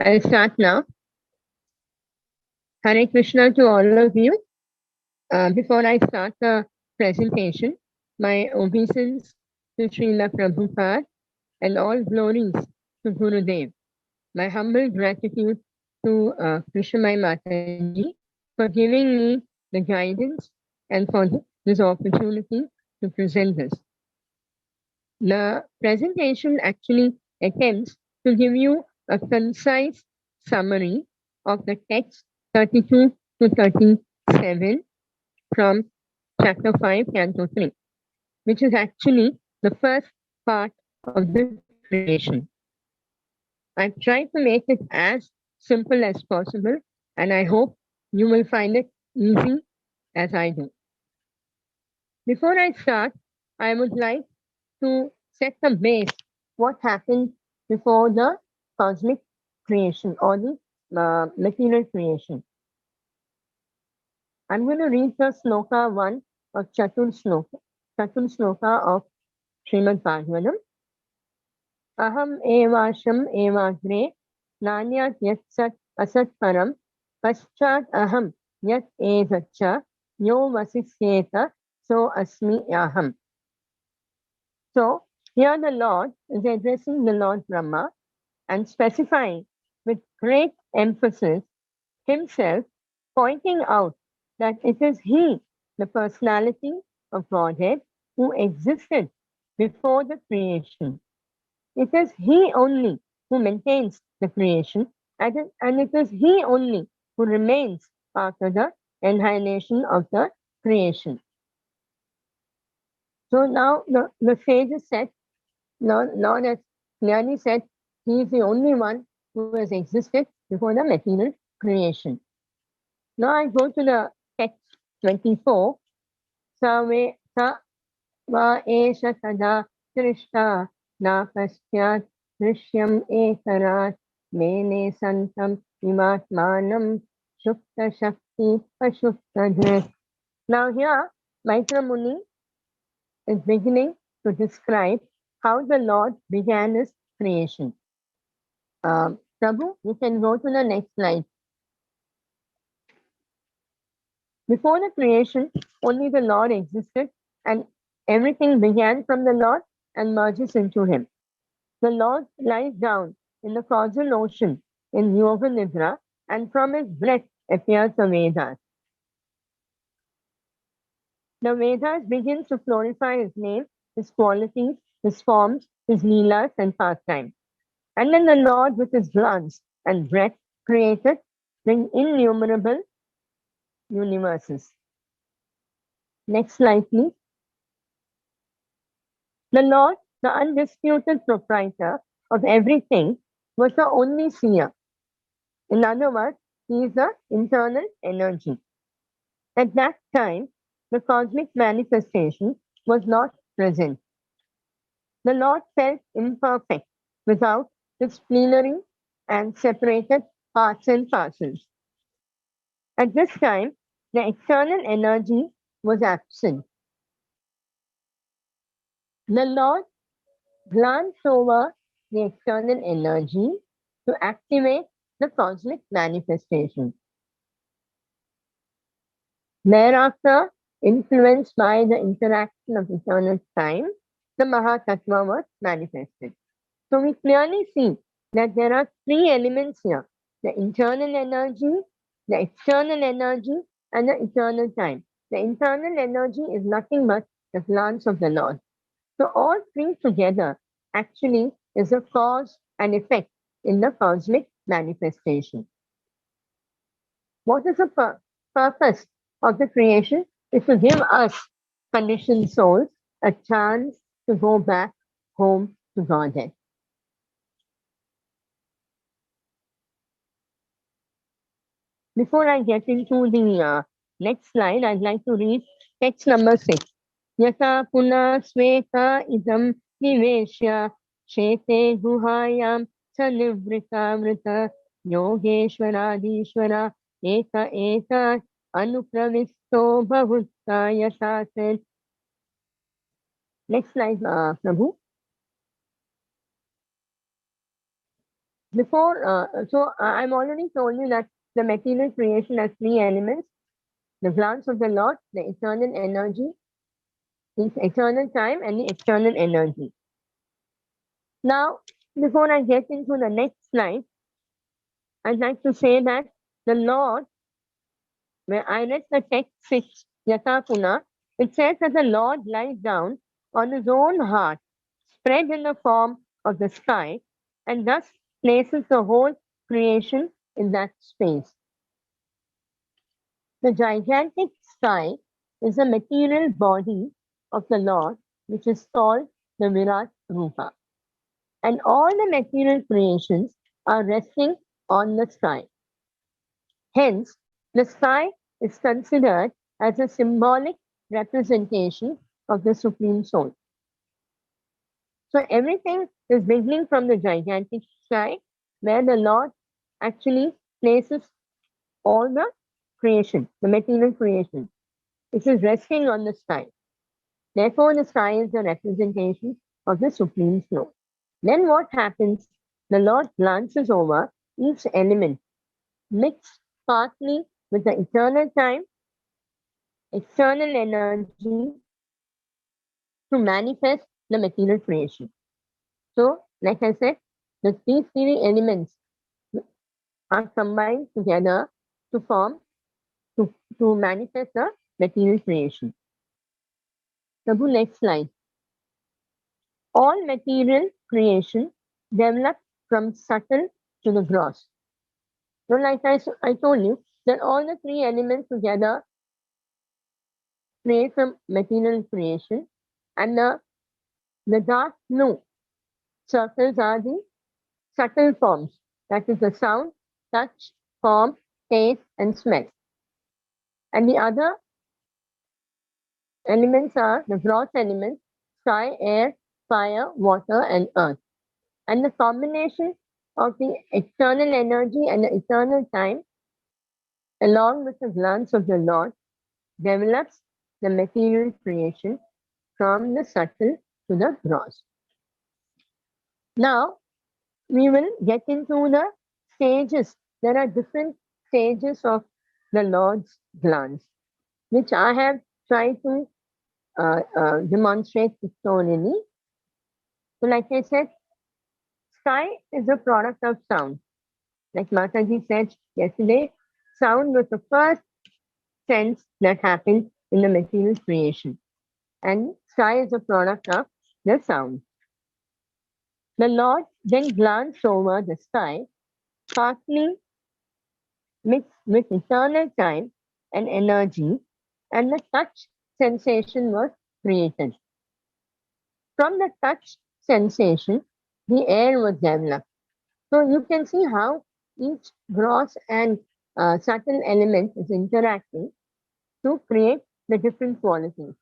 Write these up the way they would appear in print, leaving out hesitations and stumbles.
I'll start now. Hare Krishna to all of you. Before I start the presentation, my obeisance to Srila Prabhupada and all glories to Gurudev. My humble gratitude to Krishnamai Mataji for giving me the guidance and for this opportunity to present this. The presentation actually attempts to give you a concise summary of the text 32 to 37 from chapter 5, canto 3, which is actually the first part of the creation. I've tried to make it as simple as possible, and I hope you will find it easy as I do. Before I start, I would like to set the base what happened before the cosmic creation or the material creation. I'm going to read the sloka 1 of Chatur Sloka of Srimad Bhagavatam. Aham evasham evagre nanyat yat sat asat param paschat aham yat evacha yo vasisyeta so asmi aham. So here the Lord is addressing the Lord Brahma and specifying with great emphasis himself, pointing out that it is he, the personality of Godhead, who existed before the creation. It is he only who maintains the creation, and it is he only who remains after the annihilation of the creation. So now the sages said, Lord has clearly said, he is the only one who has existed before the material creation. Now I go to the text 24. Sa va esha tada trishta na pasyat drishyam ekarat mene santam imatmanam shukta shakti pashukta dhrit. Now here Maitra Muni is beginning to describe how the Lord began his creation. Prabhu, you can go to the next slide. Before the creation, only the Lord existed and everything began from the Lord and merges into him. The Lord lies down in the causal ocean in Yoga Nidra, and from his breath appears the Vedas. The Vedas begin to glorify his name, his qualities, his forms, his leelas and pastimes. And then the Lord, with his glance and breath, created the innumerable universes. Next slide, please. The Lord, the undisputed proprietor of everything, was the only seer. In other words, he is the internal energy. At that time, the cosmic manifestation was not present. The Lord felt imperfect without his plenary and separated parts and parcels. At this time, the external energy was absent. The Lord glanced over the external energy to activate the cosmic manifestation. Thereafter, influenced by the interaction of eternal time, the Mahatattva was manifested. So we clearly see that there are three elements here: the internal energy, the external energy, and the eternal time. The internal energy is nothing but the glance of the Lord. So all three together actually is a cause and effect in the cosmic manifestation. What is the purpose of the creation? Is to give us conditioned souls a chance to go back home to Godhead. Before I get into the next slide, I'd like to read text number 6. Yata puna sveta idam niveshya shete guhayam sanivrita vrita yogeshwaradishwara eka eta anupravisto bhavutta yasasen. Next slide, Prabhu. I'm already told you that the material creation has three elements: the glance of the Lord, the eternal energy, the eternal time, and the eternal energy. Now, before I get into the next slide, I'd like to say that the Lord, where I read the text 6, Yatapuna, it says that the Lord lies down on his own heart, spread in the form of the sky, and thus places the whole creation in that space. The gigantic sky is the material body of the Lord, which is called the Virat Rupa. And all the material creations are resting on the sky. Hence, the sky is considered as a symbolic representation of the Supreme Soul. So everything is beginning from the gigantic sky, where the Lord actually places all the creation, the material creation. It is resting on the sky. Therefore, the sky is the representation of the Supreme Soul. Then what happens? The Lord glances over each element, mixed partly with the eternal time, external energy, to manifest the material creation. So, like I said, these three elements are combined together to form, to manifest the material creation. Prabhu, next slide. All material creation develops from subtle to the gross. So, like I told you, that all the three elements together create some material creation, and the dark blue circles are the subtle forms, that is the sound, touch, form, taste, and smell. And the other elements are the gross elements: sky, air, fire, water, and earth. And the combination of the external energy and the eternal time, along with the glance of the Lord, develops the material creation from the subtle to the gross. Now, we will get into the stages. There are different stages of the Lord's glance, which I have tried to demonstrate pictorially. So, like I said, sky is a product of sound. Like Mataji said yesterday, sound was the first sense that happened in the material creation. And sky is a product of the sound. The Lord then glanced over the sky, partly mixed with eternal time and energy, and the touch sensation was created. From the touch sensation, the air was developed. So you can see how each gross and subtle element is interacting to create the different qualities.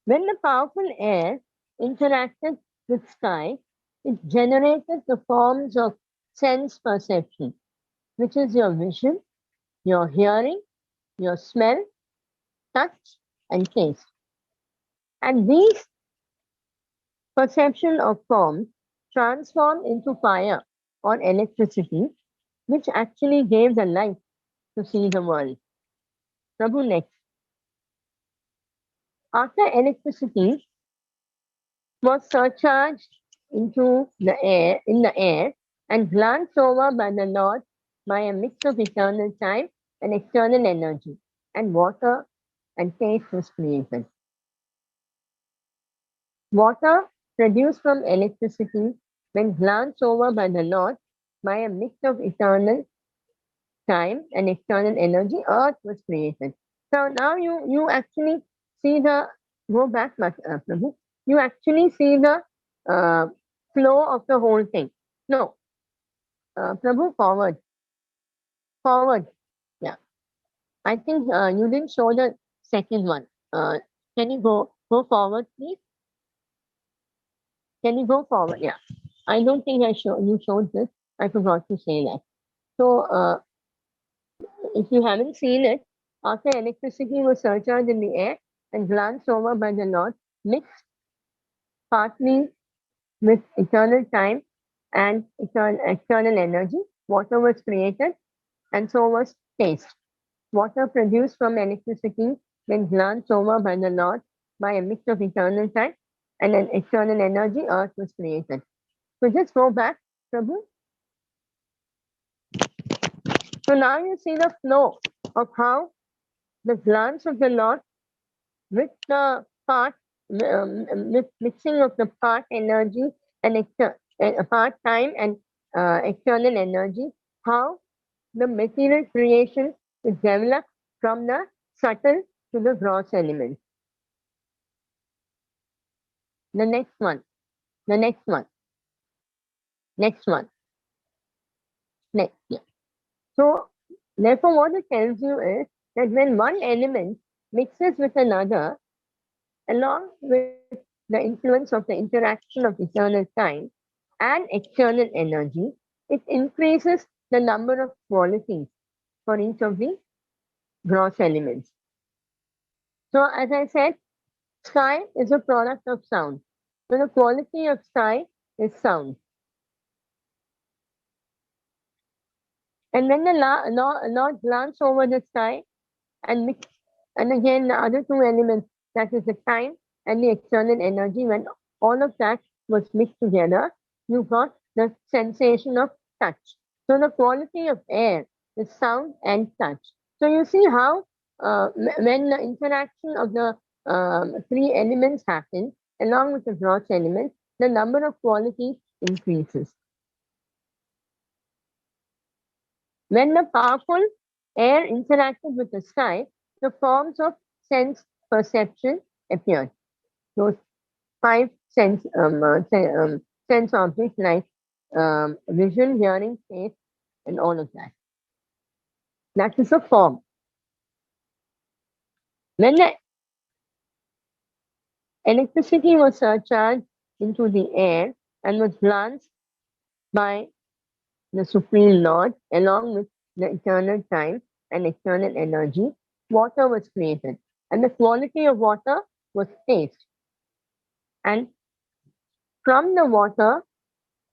When the powerful air interacted with sky, it generated the forms of sense perception, which is your vision, your hearing, your smell, touch, and taste. And these perception of forms transformed into fire or electricity, which actually gave the light to see the world. Prabhu, next. After electricity was surcharged into the air, and glanced over by the Lord by a mix of eternal time and external energy, and water and taste was created. Water produced from electricity, when glanced over by the Lord by a mix of eternal time and external energy, earth was created. So now you actually see the, go back, Prabhu, you actually see the flow of the whole thing. No, Prabhu, forward. Forward. Yeah. I think you didn't show the second one. Can you go forward, please? Can you go forward? Yeah. I don't think you showed this. I forgot to say that. So if you haven't seen it, after electricity was surcharged in the air and glanced over by the Lord, mixed partly with eternal time and external energy. Water was created, and so was taste. Water produced from electricity, then glanced over by the Lord by a mix of eternal time and an external energy, earth was created. So just go back, Prabhu. So now you see the flow of how the glance of the Lord with the part, with mixing of the part energy and part time and external energy, how the material creation is developed from the subtle to the gross element. The next one, the next one, next one, next. Yeah. So, therefore, what it tells you is that when one element mixes with another, along with the influence of the interaction of eternal time and external energy, it increases the number of qualities for each of the gross elements. So, as I said, sky is a product of sound. So, the quality of sky is sound. And when the Lord glanced over the sky and mix, and again the other two elements, that is the time and the external energy, when all of that was mixed together, you got the sensation of touch. So the quality of air is sound and touch. So you see how when the interaction of the three elements happen along with the gross element, the number of qualities increases. When the powerful air interacted with the sky, the forms of sense perception appeared. Those five sense objects like vision, hearing, taste, and all of that. That is a form. When the electricity was surcharged into the air and was glanced by the Supreme Lord along with the eternal time and eternal energy, water was created. And the quality of water was taste. And from the water,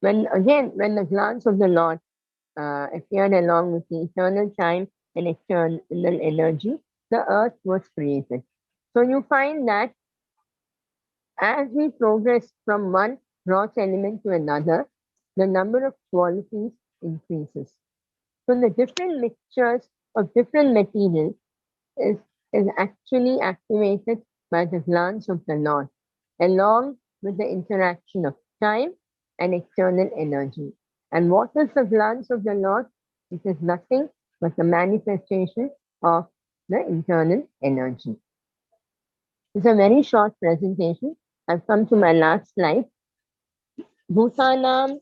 when the glance of the Lord appeared along with the eternal time and external energy, the earth was created. So you find that as we progress from one gross element to another, the number of qualities increases. So the different mixtures of different materials is actually activated by the glance of the Lord, along with the interaction of time and external energy. And what is the glance of the Lord? It is nothing but the manifestation of the internal energy. It's a very short presentation. I've come to my last slide. Bhutanam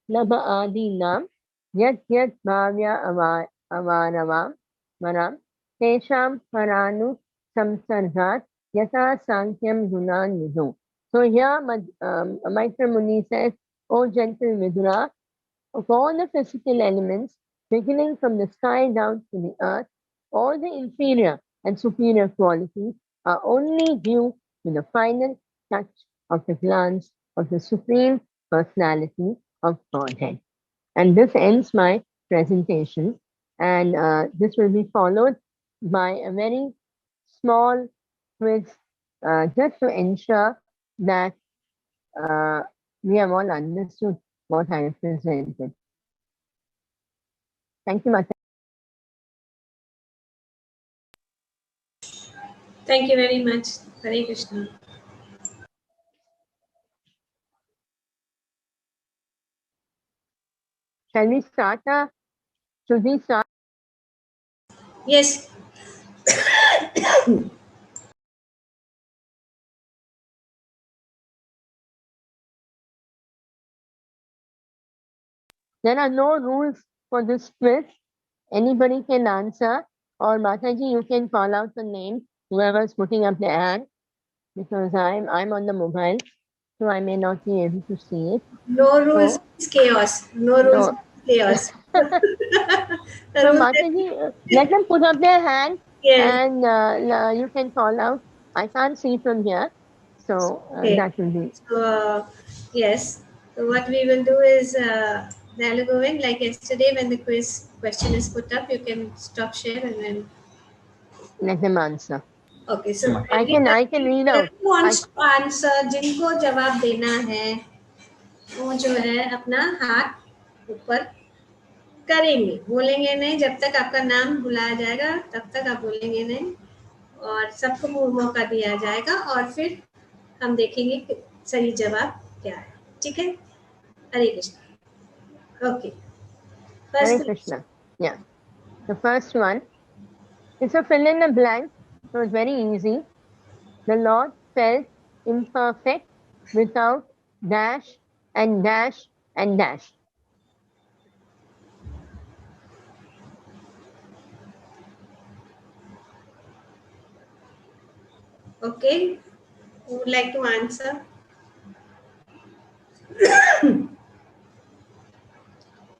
Nabha Adinam Yat Yat Bhavya Avaravam Maram Tesham Paranu Samsargat Yata Sankyam Gunan Vidu. So here Maitra Muni says, O gentle Vidura, of all the physical elements, beginning from the sky down to the earth, all the inferior and superior qualities are only due to the final touch of the glance of the Supreme Personality of Godhead. And this ends my presentation. And this will be followed by a very small quiz just to ensure that we have all understood what I have presented. Thank you, Mata. Thank you very much. Hare Krishna. Shall we start? Should we start? Yes. There are no rules for this quiz. Anybody can answer, or Mataji, you can call out the name, whoever's putting up their hand, because I'm on the mobile, so I may not be able to see it. No rules So, is chaos. No rules is chaos. So Mataji, let them put up their hand, Yes. and you can call out. I can't see from here, so Okay. that will be. So, yes. So what we will do is dialogue going like yesterday when the quiz question is put up, you can stop share and then. Let them answer. Okay, so I can read out. who wants to answer? जिनको जवाब देना है वो जो है अपना हाथ ऊपर करेंगे, बोलेंगे नहीं जब तक आपका नाम बुलाया जाएगा तब तक आप बोलेंगे नहीं और सबको मौका दिया जाएगा और फिर हम देखेंगे कि सही जवाब क्या है. ठीक है? Hare Krishna. Okay. Hare Krishna. Yeah. The first one is a fill in the blank. So it's very easy. The Lord felt imperfect without dash and dash and dash. Okay. Who would like to answer?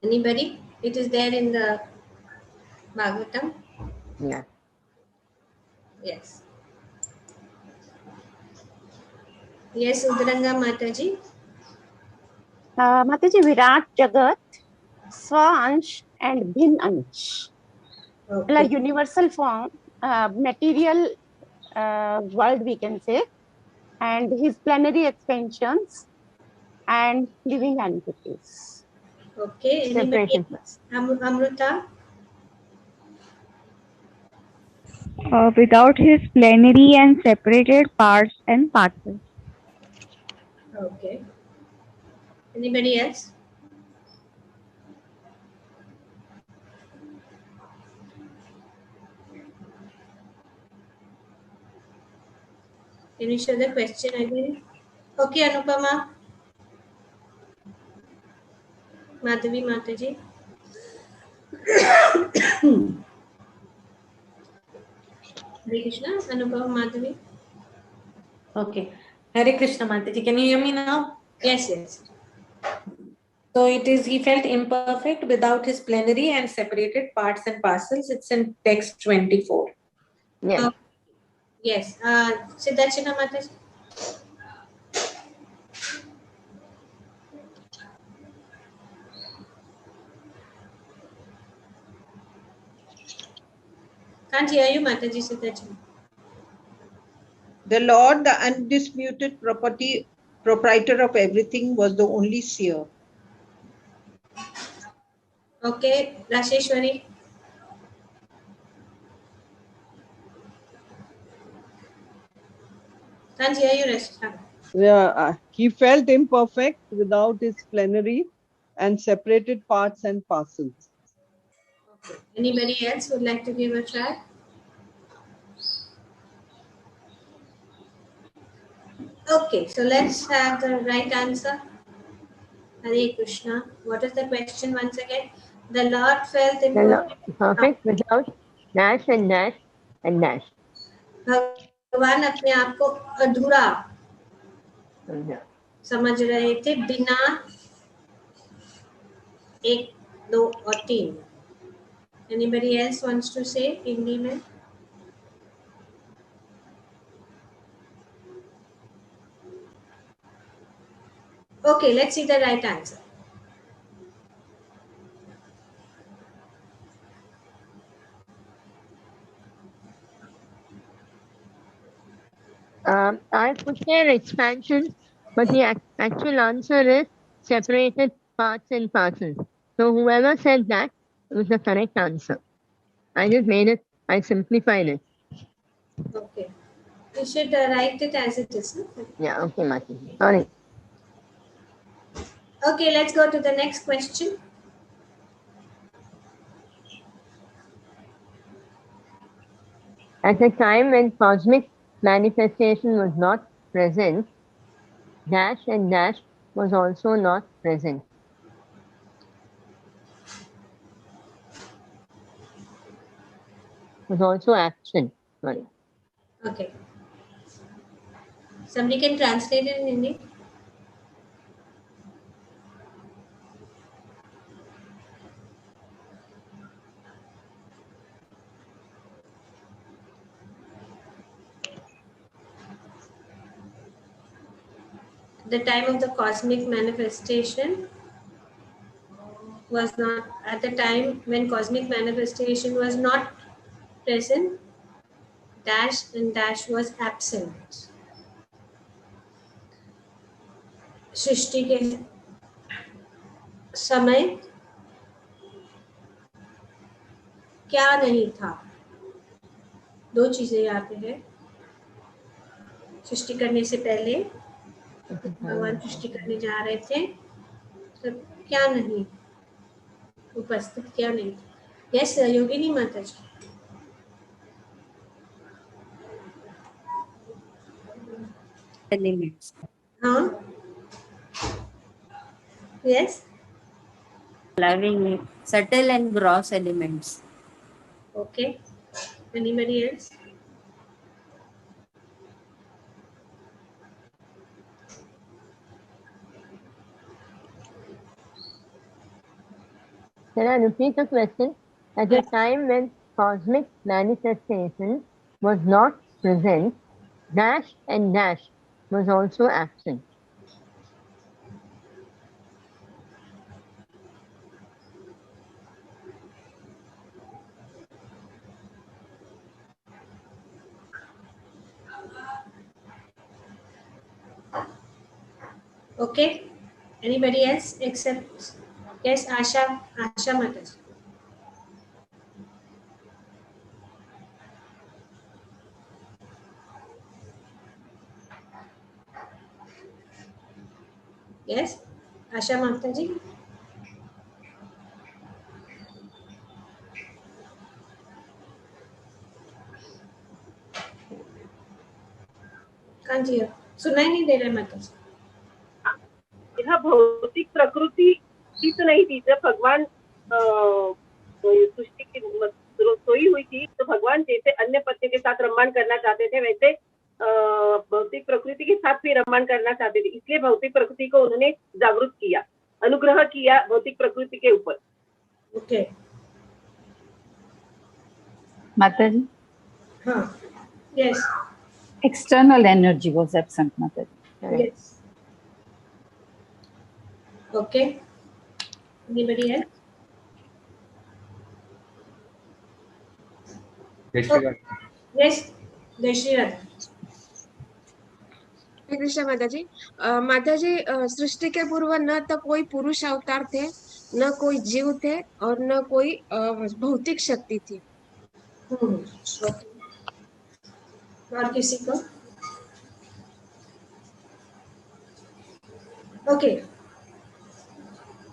Anybody? It is there in the Bhagavatam. Yeah. Yes. Yes, Udaranga Mataji. Mataji, Virat Jagat, Swa Ansh and Bhin Ansh. Okay. Like universal form, material world we can say, and his plenary expansions and living entities. Okay. Anybody else? Amruta? Without his plenary and separated parts and parcels. Okay. Anybody else? Can you show the question again? Okay, Anupama. Madhavi Mataji. Hare Krishna. Anupama Madhavi. Okay. Hare Krishna Mataji. Can you hear me now? Yes, yes. So it is, he felt imperfect without his plenary and separated parts and parcels. It's in text 24. Yeah. Yes. Siddharchana Mataji. Can't hear you, Mataji Siddharchana. The Lord, the undisputed proprietor of everything, was the only seer. Okay, Rasheshwari. Can't hear you, Rasheshwari. He felt imperfect without his plenary and separated parts and parcels. Okay. Anybody else would like to give a try? Okay, so let's have the right answer. Hare Krishna. What is the question once again? The Lord felt Perfect without dash and dash and dash. भगवान अपने आप को अधूरा Yeah. समझ रहे थे बिना 1, 2 और 3. Anybody else wants to say Hindi में? Okay, let's see the right answer. I put there expansion, but the actual answer is separated parts and parcels. So whoever said that was the correct answer. I just made it, I simplified it. Okay. You should write it as it is. No? Yeah, okay, Mati. Sorry. Okay, let's go to the next question. At a time when cosmic manifestation was not present, dash and dash was also not present. Was also absent. Sorry. Okay. Somebody can translate it in Hindi. the time of the cosmic manifestation was not, at the time when cosmic manifestation was not present, dash and dash was absent. सृष्टि के समय क्या नहीं था? दो चीजें यहाँ पे है। सृष्टि करने से पहले भगवान सृष्टि करने जा रहे थे, तब क्या नहीं उपस्थित, क्या नहीं था? यस योगिनी माता जी। Elements. हाँ, yes, Allowing it. Subtle and gross elements. Okay. Anybody else? Can I repeat the question? At a time when cosmic manifestation was not present, dash and dash was also absent. Okay. Anybody else except, yes, Asha Mataji. Yes, Asha Mataji. Can't hear. सुनाई नहीं दे रहा माताजी। यह भौतिक प्रकृति ही तो नहीं थी। जब भगवान सृष्टि की सोई हुई थी तो भगवान जैसे अन्य पत्नियों के साथ रमण करना चाहते थे, वैसे भौतिक प्रकृति के साथ भी रमण करना चाहते थे। इसलिए भौतिक प्रकृति को उन्होंने जागरूक किया, अनुग्रह किया भौतिक प्रकृति के ऊपर। ओके Mataji, हाँ, yes, external energy was absent, Mataji. Yes, okay. Anybody else? Yes, Jayashree Radha. हरे कृष्ण माताजी। माताजी, सृष्टि के पूर्व न तो कोई पुरुष अवतार थे, न कोई जीव थे और न कोई भौतिक शक्ति थी। और किसी को? Okay,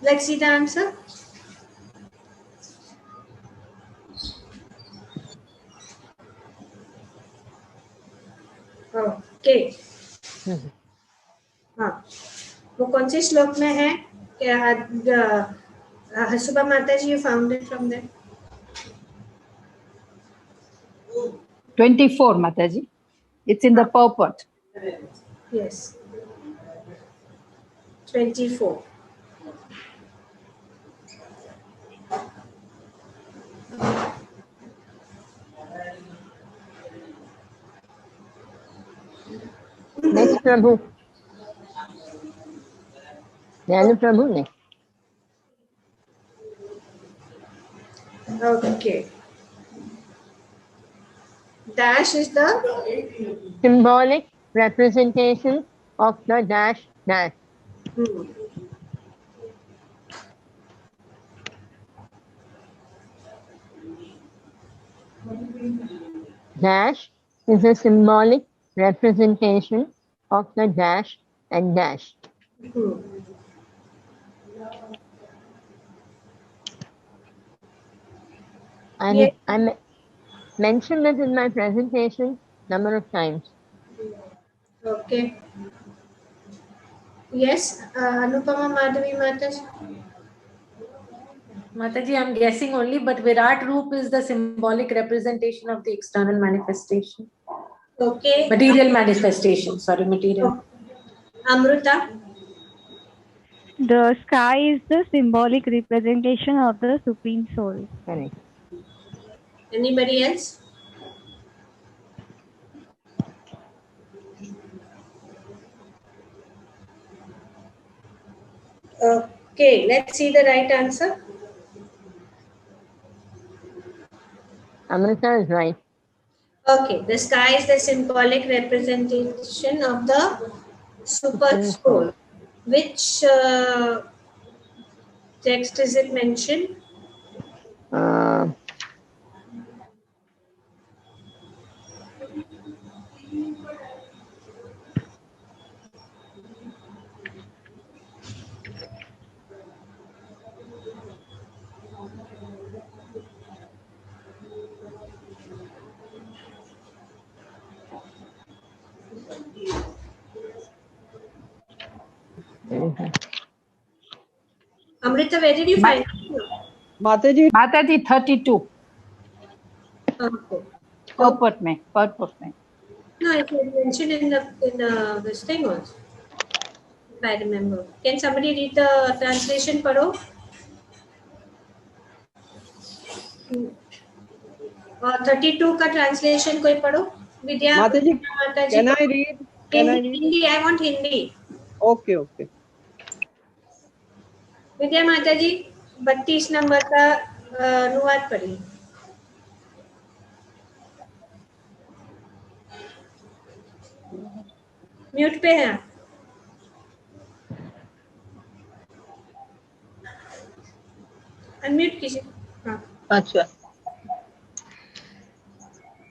let's see the answer. Okay, हाँ, वो कौन से श्लोक में है? सुबह माता जी, you found it from there. 24, Mataji. It's in the purport. Yes, 24. Next Prabhu. Jnana Prabhu next. Okay. Dash is the Symbolic representation of the dash dash. Dash is a symbolic representation of the dash and dash. I mentioned this in my presentation number of times. okay. Yes, Anupama Madhavi Mataji. Mataji, I'm guessing only, but Virat Roop is the symbolic representation of the external manifestation. Okay. Material manifestation, sorry, material. Amruta. The sky is the symbolic representation of the Supreme Soul. Correct. Anybody else? Okay, let's see the right answer. Amrita is right. Okay, the sky is the symbolic representation of the super soul. Which text is it mentioned? Amrita, where did you find it? Mataji, 32. Okay. Purport में. No, it was mentioned in the this thing also, if I remember. Can somebody read the translation, पढ़ो? और 32 का translation कोई पढ़ो? विद्या Mataji, माताजी, can I read? Hindi, I want Hindi. Okay, okay. विद्या माताजी 32 number का अनुवाद पढ़िए. म्यूट पे है. अनम्यूट कीजिए. हाँ. अच्छा.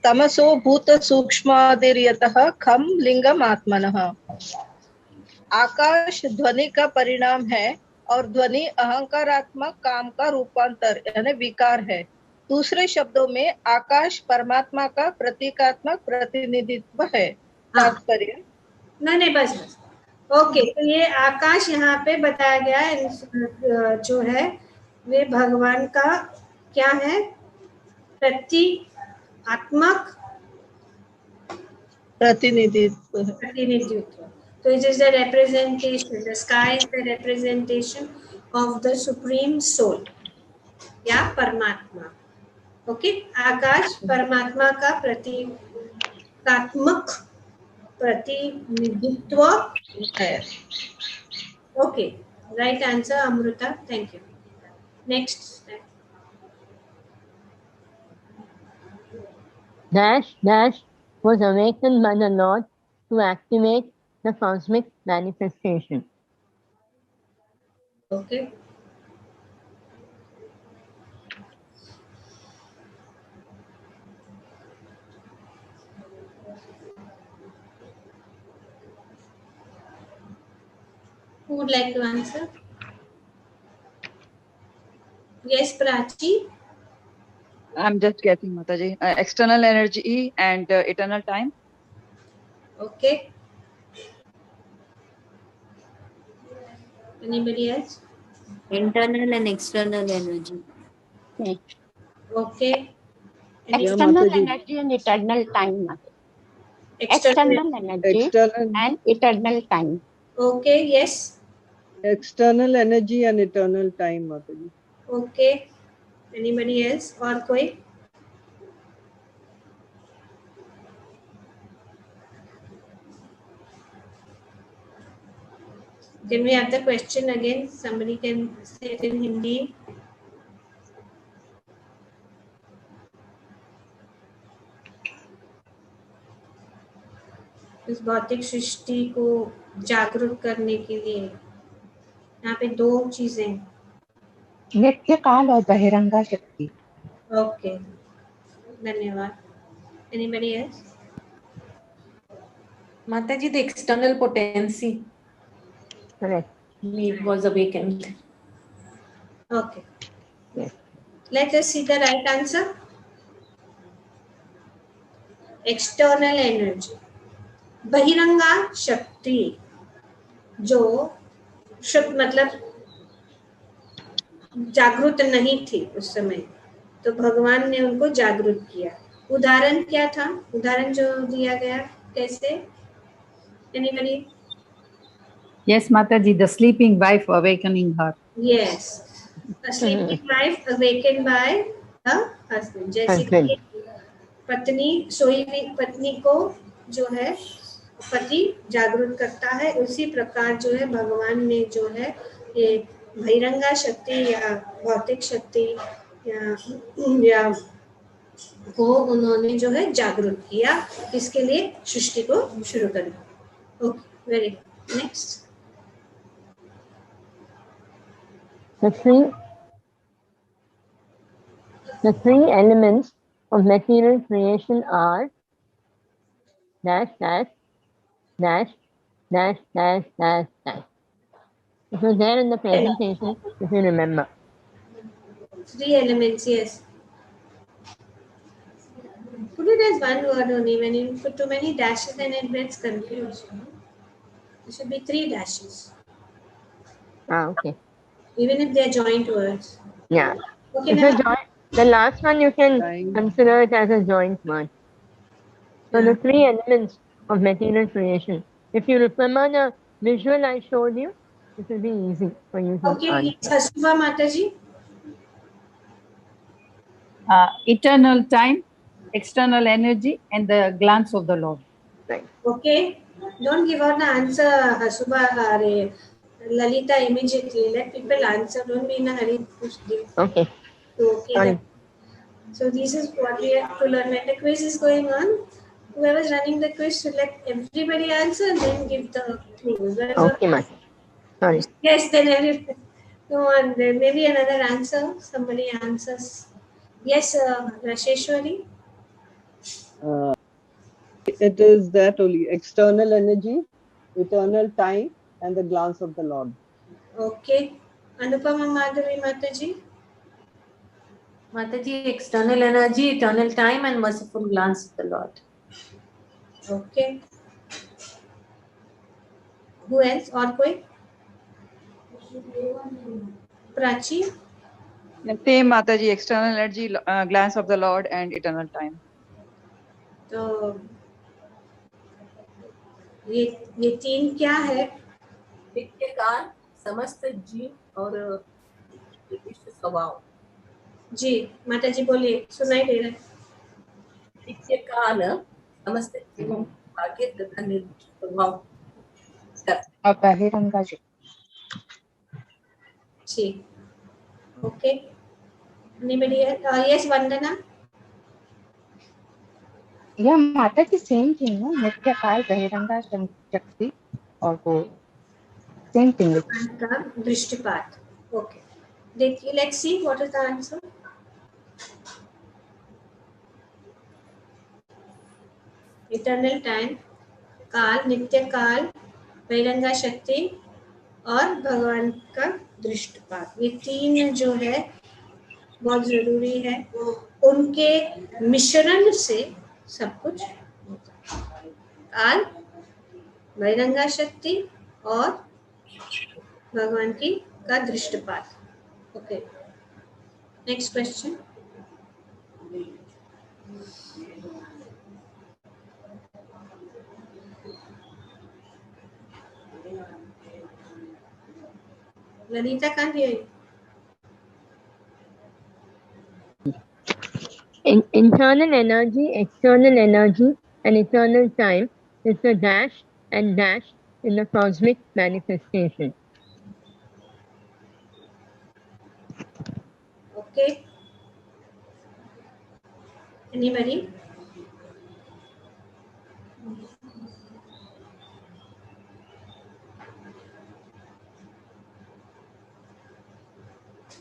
तमसो भूत सूक्ष्मादिर्यतः खम लिंगम आत्मनः. आकाश ध्वनि का परिणाम है और ध्वनि अहंकारात्मक काम का रूपांतर यानी विकार है. दूसरे शब्दों में आकाश परमात्मा का प्रतीकात्मक प्रतिनिधित्व है. तात्पर्य नहीं बस. ओके, तो ये आकाश यहाँ पे बताया गया है, जो है वे भगवान का क्या है? प्रतीकात्मक प्रतिनिधित्व. So it is the representation. The sky is the representation of the supreme soul या परमात्मा. ओके, आकाश परमात्मा का प्रतीकात्मक प्रतिनिधित्व है. Okay, right answer Amrita. Thank you. Next. Dash was awakened by the Lord to activate the cosmic manifestation. Okay. Who would like to answer? Yes, Prachi. I'm just guessing, Mataji. External energy and eternal time. Okay. Anybody else? Internal and external energy. Okay. External energy and eternal time. External energy and eternal time. Okay, yes. External energy and eternal time, Mataji. Okay. Anybody else? और कोई? Can we have the question again? Somebody can say it in Hindi. इस भौतिक सृष्टि को जागरूक करने के लिए यहाँ पे दो चीजें. नित्य काल और बहिरंगा शक्ति. ओके, धन्यवाद. Anybody else? Mataji, the external potency. Correct. It was awakened. Okay. Yes. Let us see the right answer. External energy. बहिरंगा शक्ति जो मतलब जागृत नहीं थी उस समय, तो भगवान ने उनको जागृत किया. उदाहरण क्या था? उदाहरण जो दिया गया कैसे? Anybody? Yes, Mataji, the sleeping wife awakening her. Yes, a sleeping wife awakened by the husband. जैसे कि पत्नी सोई हुई पत्नी को जो है पति जागरूक करता है, उसी प्रकार जो है भगवान ने जो है एक बहिरंगा शक्ति या भौतिक शक्ति या को उन्होंने जो है जागरूक किया, इसके लिए सृष्टि को शुरू करना. Okay, very good. Next. The three elements of material creation are dash dash dash dash dash dash dash. It was there in the presentation, if you remember. 3 elements, yes. Put it as one word only. When you put too many dashes, then it gets confused. There should be 3 dashes. Okay. Even if they are joint words. Yeah. Okay, It's a joint. The last one you can consider it as a joint word. So the 3 elements of material creation. If you remember the visual I showed you, it will be easy for you to Okay, answer. Hasuba Mataji. Eternal time, external energy, and the glance of the Lord. Right. Okay. Don't give out the answer, Hasuba Lalita, immediately. Let people answer. Don't be in a hurry. Okay. Okay. So this is what we have to learn. When the quiz is going on, whoever is running the quiz should let everybody answer and then give the clues. Okay, ma'am. Sorry. Yes, then everybody. No one. There may be another answer. Somebody answers. Yes, Rasheshwari. It is that only external energy, eternal time, and the glance of the Lord. Okay. Anupama Madhavi Mataji. Mataji, external energy, eternal time, and merciful glance of the Lord. Okay. Who else? और कोई? Prachi. Same Mataji, external energy, glance of the Lord, and eternal time. तो ये 3 क्या है? नित्य काल, समस्त जीव और विशिष्ट स्वभाव. जी माता जी बोलिए, सुनाई दे रहा है. नित्य काल, समस्त जीवों भाग्य तथा निर्दिष्ट स्वभाव और बहिरंगा जी. जी. Okay. Anybody else? Yes, Vandana. यह माता की सेम थिंग है, नित्य काल, बहिरंगा शक्ति और वो सेम थिंग का दृष्टिपात. ओके. देखिए, let's see what is the answer. Eternal time, काल, नित्य काल, बहिरंगा शक्ति और भगवान का दृष्टिपात. ये 3 जो है बहुत जरूरी है. उनके मिश्रण से सब कुछ होता है. काल, बहिरंगा शक्ति और भगवान की का दृष्टिपात. Okay. Next question. Lalita can't hear you. Internal energy, external energy, and eternal time is the dash and dash in the cosmic manifestation. Okay. Anybody?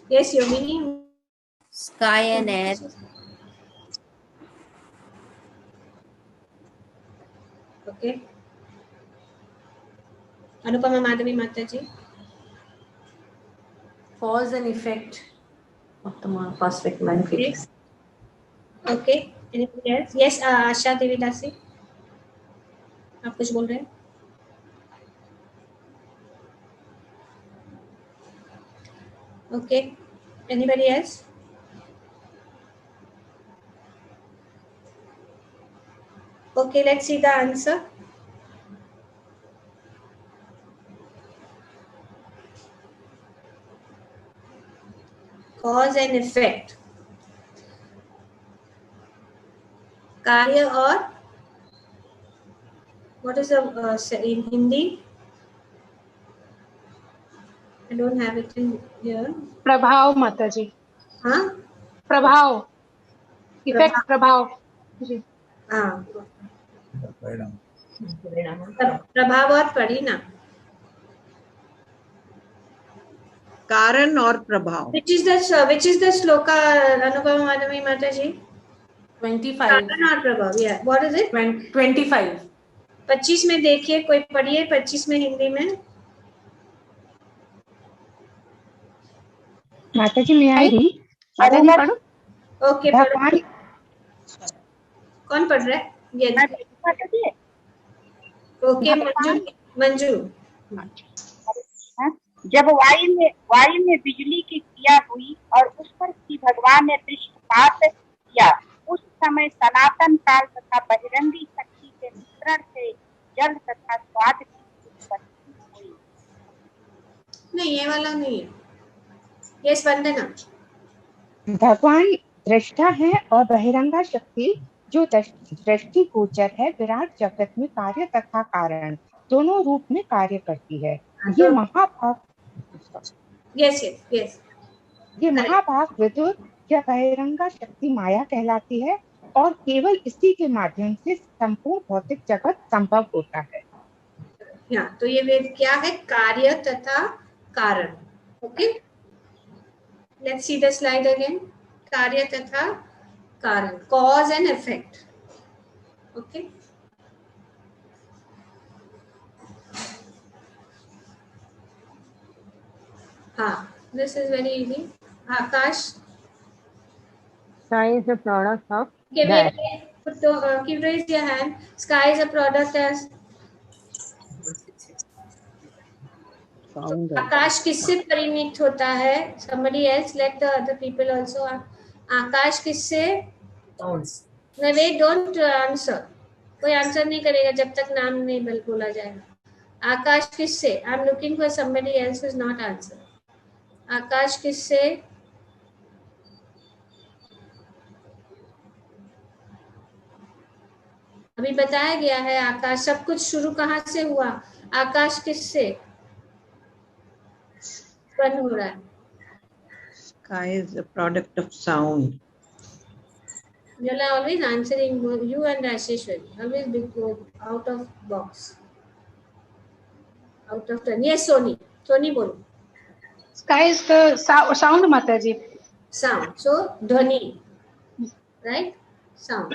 Yes, Yogini. Sky and air. Okay. Anupama Madhavi Mataji. Cause and effect of the cosmic manifestation. Okay. Anything else? Yes, Asha Devi Dasi. आप कुछ बोल रहे हैं? Okay. Anybody else? Okay, let's see the answer. Cause and effect. कार्य और what is the in Hindi? I don't have it in here. प्रभाव माता जी। हाँ, प्रभाव, इफेक्ट, प्रभाव जी। हाँ, प्रभाव और परिणाम। कारण और प्रभाव। Which is the श्लोका अनुभव माधवी माता जी? 25. कारण और प्रभाव, yeah. What is it? 25. 25 में देखिए, कोई पढ़िए 25 में हिंदी में। माता जी मैं आई थी, माता जी पढ़ो। ओके, पढ़ो। कौन पढ़ रहा है? ये ओके, मंजू। जब वायु में बिजली की क्रिया हुई और उस पर श्री भगवान ने दृष्टिपात किया, उस समय सनातन काल तथा बहिरंगी शक्ति के मिश्रण से जल तथा स्वाद की उत्पत्ति हुई। नहीं, ये वाला नहीं है। यस वंदना। भगवान दृष्टा है और बहिरंगा शक्ति जो दृष्टि गोचर है, विराट जगत में कार्य तथा कारण दोनों रूप में कार्य करती है। ये महाभाग ये महाभाग विद्युत या बहिरंगा शक्ति माया कहलाती है और केवल इसी के माध्यम से संपूर्ण भौतिक जगत संभव होता है। तो ये वेद क्या है? कार्य तथा कारण। Okay, let's see the slide again. कार्य तथा कारण, कॉज एंड इफेक्ट। ओके, हाँ, this is very easy. Akash. Sky is a product of Okay, that. wait, raise your hand. Sky is a product as आकाश किससे परिणित होता है? Somebody else, let the other people also. आकाश किससे? No, wait, don't answer. कोई answer नहीं करेगा जब तक नाम नहीं बोला जाएगा। आकाश किससे? I'm looking for somebody else who is not answer. आकाश किससे? अभी बताया गया है आकाश, सब कुछ शुरू कहाँ से हुआ? आकाश किससे उत्पन्न हो रहा है? Sky is a product of sound. You are always answering, you and Rasheshwari, always big out of box, out of turn. Yes, Soni बोलो। Sky is the sound माता जी। Sound, so ध्वनि, right? Sound.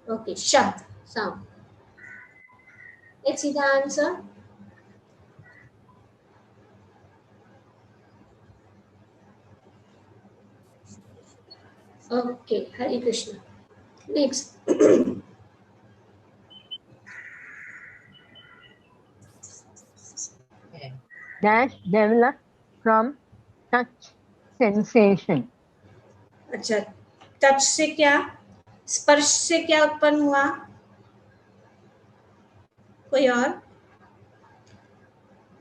Okay, शब्द, sound. Let's see the answer. Okay, Hare Krishna. Next. Dash developed from touch sensation. अच्छा, touch से क्या? स्पर्श से क्या उत्पन्न हुआ? कोई और?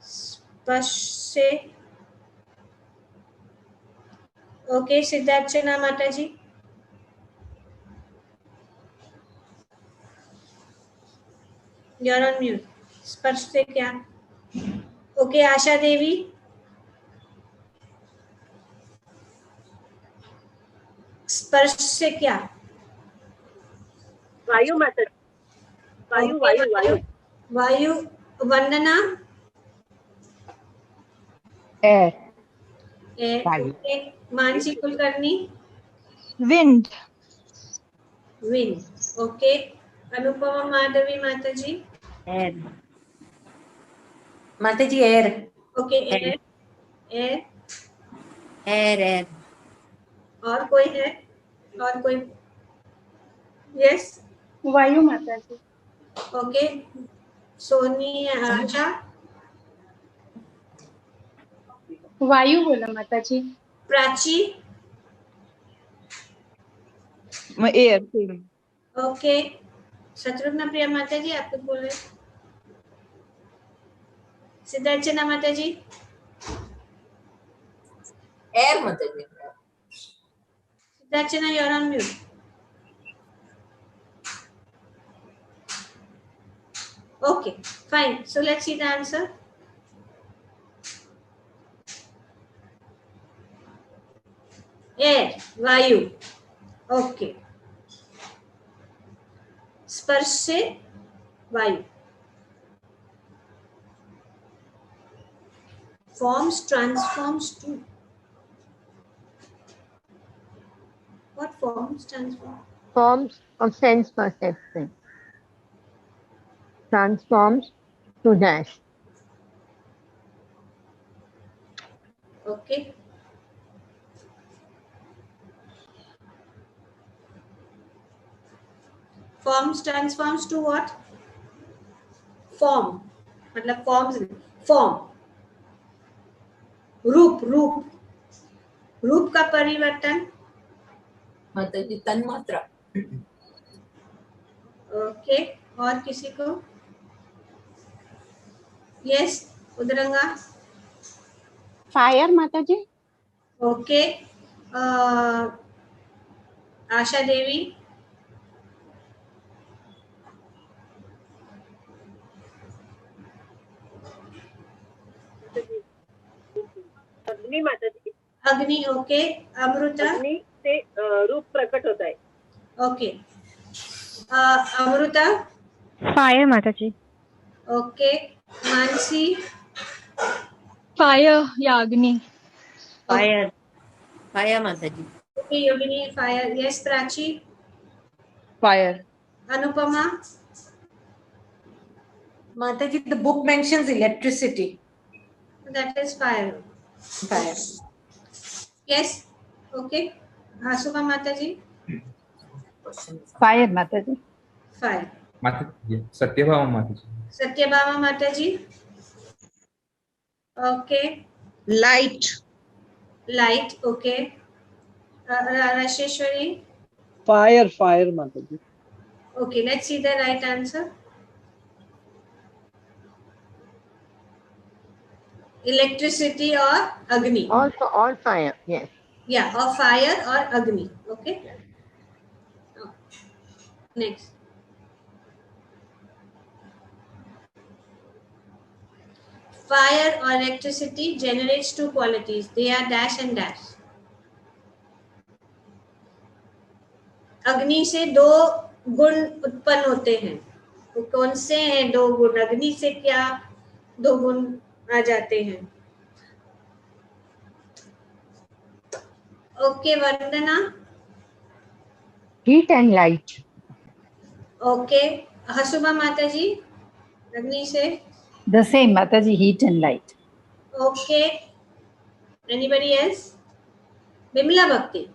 स्पर्श से। ओके, सिद्धार्चना माता जी। You are on mute. स्पर्श से क्या? ओके, आशा देवी। स्पर्श से क्या? वायु माता, वायु वायु वायु वायु। Vandana. Air. Okay, Mansi Kulkarni. Wind. Wind. Okay, Anupama Madhavi माता जी। एयर माता जी, air. Okay, air air air air. और कोई है? और कोई? यस, वायु माता जी। ओके, सोनी आशा। वायु बोला माता जी। प्राची। एयर। ओके, शत्रुघ्न प्रिया माता जी, आप कुछ बोल रहे? सिद्धार्चना माता जी। एयर माता जी। Siddharchana, you are on mute. Okay, fine. So let's see the answer. Air, वायु। ओके, स्पर्श से वायु। Forms transforms to what? Forms transform? Forms of sense perception. Transforms to dash. Okay. Forms transforms to what? Form. मतलब forms नहीं, form. रूप, रूप, रूप का परिवर्तन। माताजी तन्मात्रा। ओके, और किसी को? यस, उदरंगा। फायर माताजी। ओके, आशा देवी। अग्नि माताजी। अग्नि, ओके। अमृता। अग्नि से रूप प्रकट होता है। ओके, अमृता। फायर माताजी। ओके, मानसी। फायर या अग्नि। फायर, फायर माताजी। Okay, Yogini fire. Yes, Prachi. Fire. Anupama. Mataji, the book mentions electricity. That is fire. Fire. Yes. Okay. Asuma Mataji. Fire Mataji. Fire. Mataji. Satyabhama Mataji. Satyabhama Mataji. Okay. Light. Light. Okay. Rasheshwari. Fire, Mataji. Okay. Let's see the right answer. Electricity or Agni. Also, all fire. Yes. Yeah, or fire or Agni. Okay. Oh. Next. Fire or electricity generates two qualities. They are dash and dash. अग्नि से दो गुण उत्पन्न होते हैं. तो कौन से हैं दो गुण? अग्नि से क्या दो गुण आ जाते हैं? Okay, Vandana. Heat and light. Okay, Hasuma माताजी. अग्नि से The same Mataji, heat and light. Okay. Anybody else? Bimla Bhakti.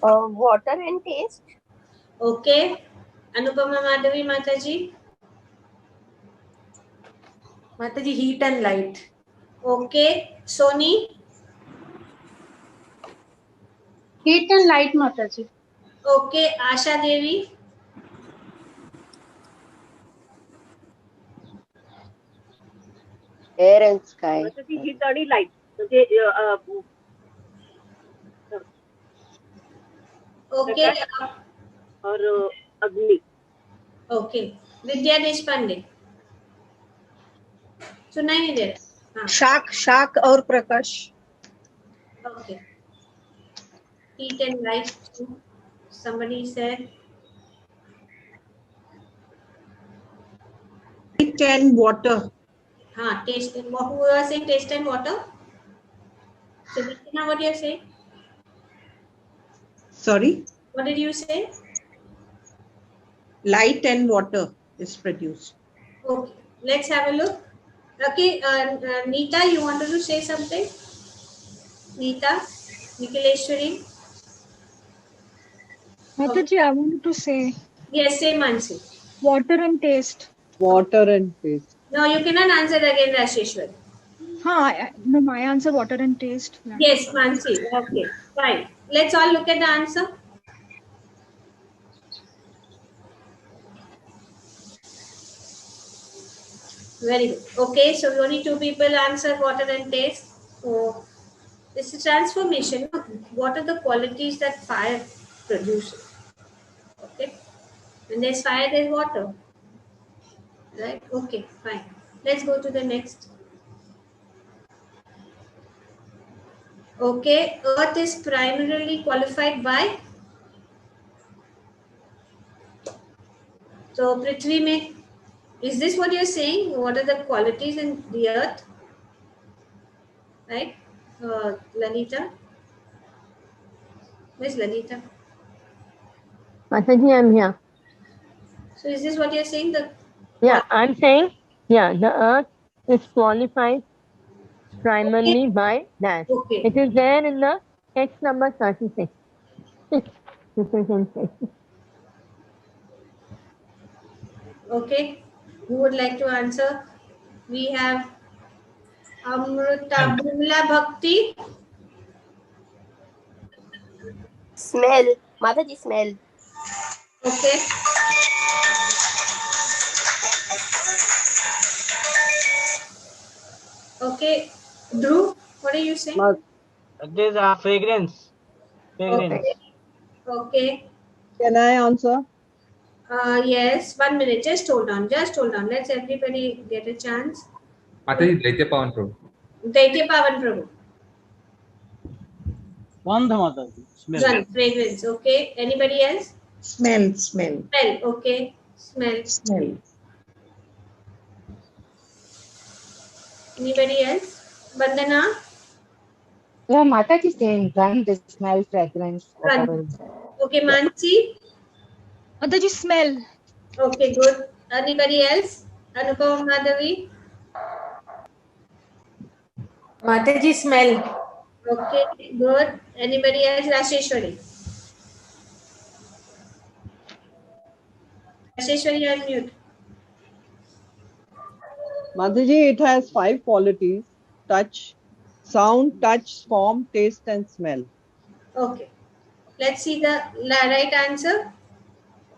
Water and taste. Okay. Anupama Madhavi Mataji. Mataji, heat and light. Okay. Soni. Heat and light Mataji. Okay. Asha Devi. Air and sky. Heat and light. म्हणजे Okay. और अग्नि. Okay. विद्या देशपांडे. सुनाई नहीं दे रहा. शाक और प्रकाश. Okay. Heat and light. Somebody said. Heat and water. Taste and who was saying taste and water? So, Christina, what do you say? Sorry? What did you say? Light and water is produced. Okay, let's have a look. Okay, Neeta, you wanted to say something? Neeta, Nikhileshwari. Mataji, I wanted to say. Yes, say Mansi. Water and taste. Water and taste. No, you cannot answer again, Rasheshwar. No, my answer water and taste. Yes, Mansi. Okay, fine. Let's all look at the answer. Very good. Okay, so only two people answered water and taste. So this is transformation. What are the qualities that fire produces? Okay. When there's fire, there's water. Right? Okay, fine. Let's go to the next. Okay, Earth is primarily qualified by. So Prithvi में, is this what you're saying? What are the qualities in the Earth? Right, Lalita. Where's Lalita? Mataji, I'm here. So is this what you're saying? Yeah, I'm saying, yeah, the Earth is qualified primarily by that. Okay. It is there in the text number 36. You can say. Okay, who would like to answer? We have Amrita, Bimla Bhakti. Smell. Mataji, smell. Okay. Okay, Dhruv, what are you saying? There's a fragrance. Fragrance. Okay. Can I answer? Yes, 1 minute. Just hold on. Just hold on. Let's everybody get a chance. Mataji, Daitya Pavan Prabhu. Daitya Pavan Prabhu. Gandha Mataji. Smell. Done. Fragrance. Okay. Anybody else? Smell, smell. Smell. Okay. Smell. Smell. Anybody else? Vandana? Yeah, Mataji saying gandh, smell, fragrance. Gandh. Okay, Mansi? Mataji, smell. Okay, good. Anybody else? Anupama Madhavi? Mataji, smell. Okay, good. Anybody else? Rasheshwari? Rasheshwari, unmute. Mataji, it has 5 qualities: touch, sound, touch, form, taste, and smell. Okay. Let's see the right answer.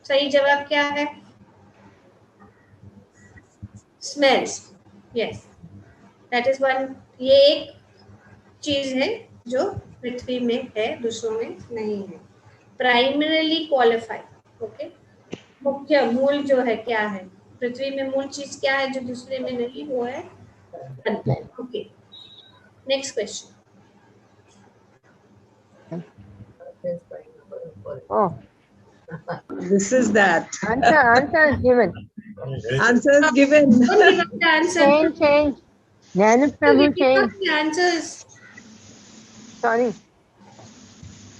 सही जवाब क्या है? Smells. Yes. That is one. ये एक चीज है जो पृथ्वी में है, दूसरों में नहीं है. Primarily qualified. Okay. मुख्य मूल जो है क्या है? पृथ्वी में मूल चीज क्या है जो दूसरे में नहीं? वो है. Okay. Next question. Oh. This is that. Answer is given. Answer is given. Don't give up the answer. Change. Jnana Prabhu change. The answers. Sorry.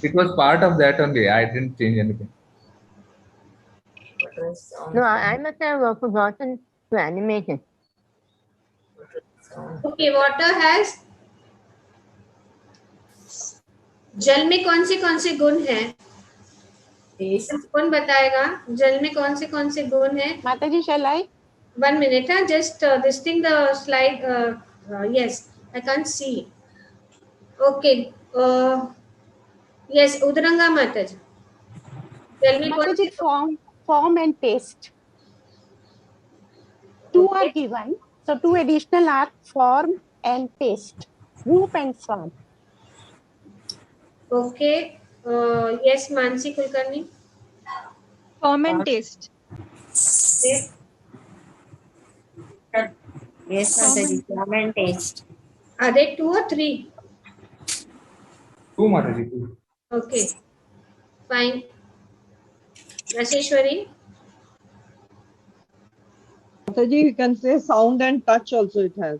It was part of that only. I didn't change anything. No, I must have forgotten to animate it. Okay, water has. जल में कौन से गुण हैं? कौन बताएगा? जल में कौन से गुण हैं? Mataji, shall I? 1 minute. Just this thing, the slide. Yes, I can't see. Okay. Yes, Udranga Mataji. Tell me. Mataji, form and taste. 2 are given. So 2 additional are form and taste. Roop and form. Okay. Yes, Mansi Kulkarni. Form and taste. Okay. Yes, Mataji, form and taste. Are they 2 or 3? 2, Mataji, 2. Okay. Fine. Rasheshwari. Mataji, you can say sound and touch also it has.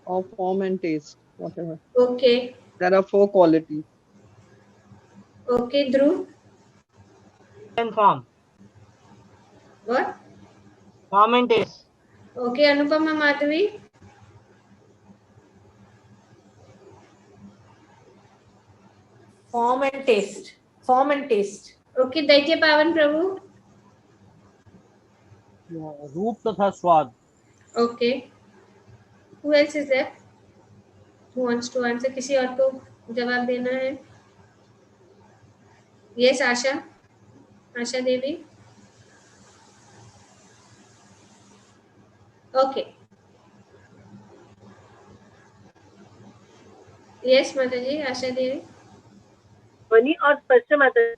Or form and taste, whatever. Okay. There are 4 qualities. Okay, Dhruv. And form. What? Form and taste. Okay, Anupama Madhavi. Form and taste. Form and taste. Okay, Daitya Pavan Prabhu. रूप तथा स्वाद. Okay. Who else is there? Who wants to answer? किसी और को जवाब देना है? Yes, Asha. Asha Devi. Okay. Yes, Mataji, Asha Devi. ध्वनि और स्पर्श माताजी.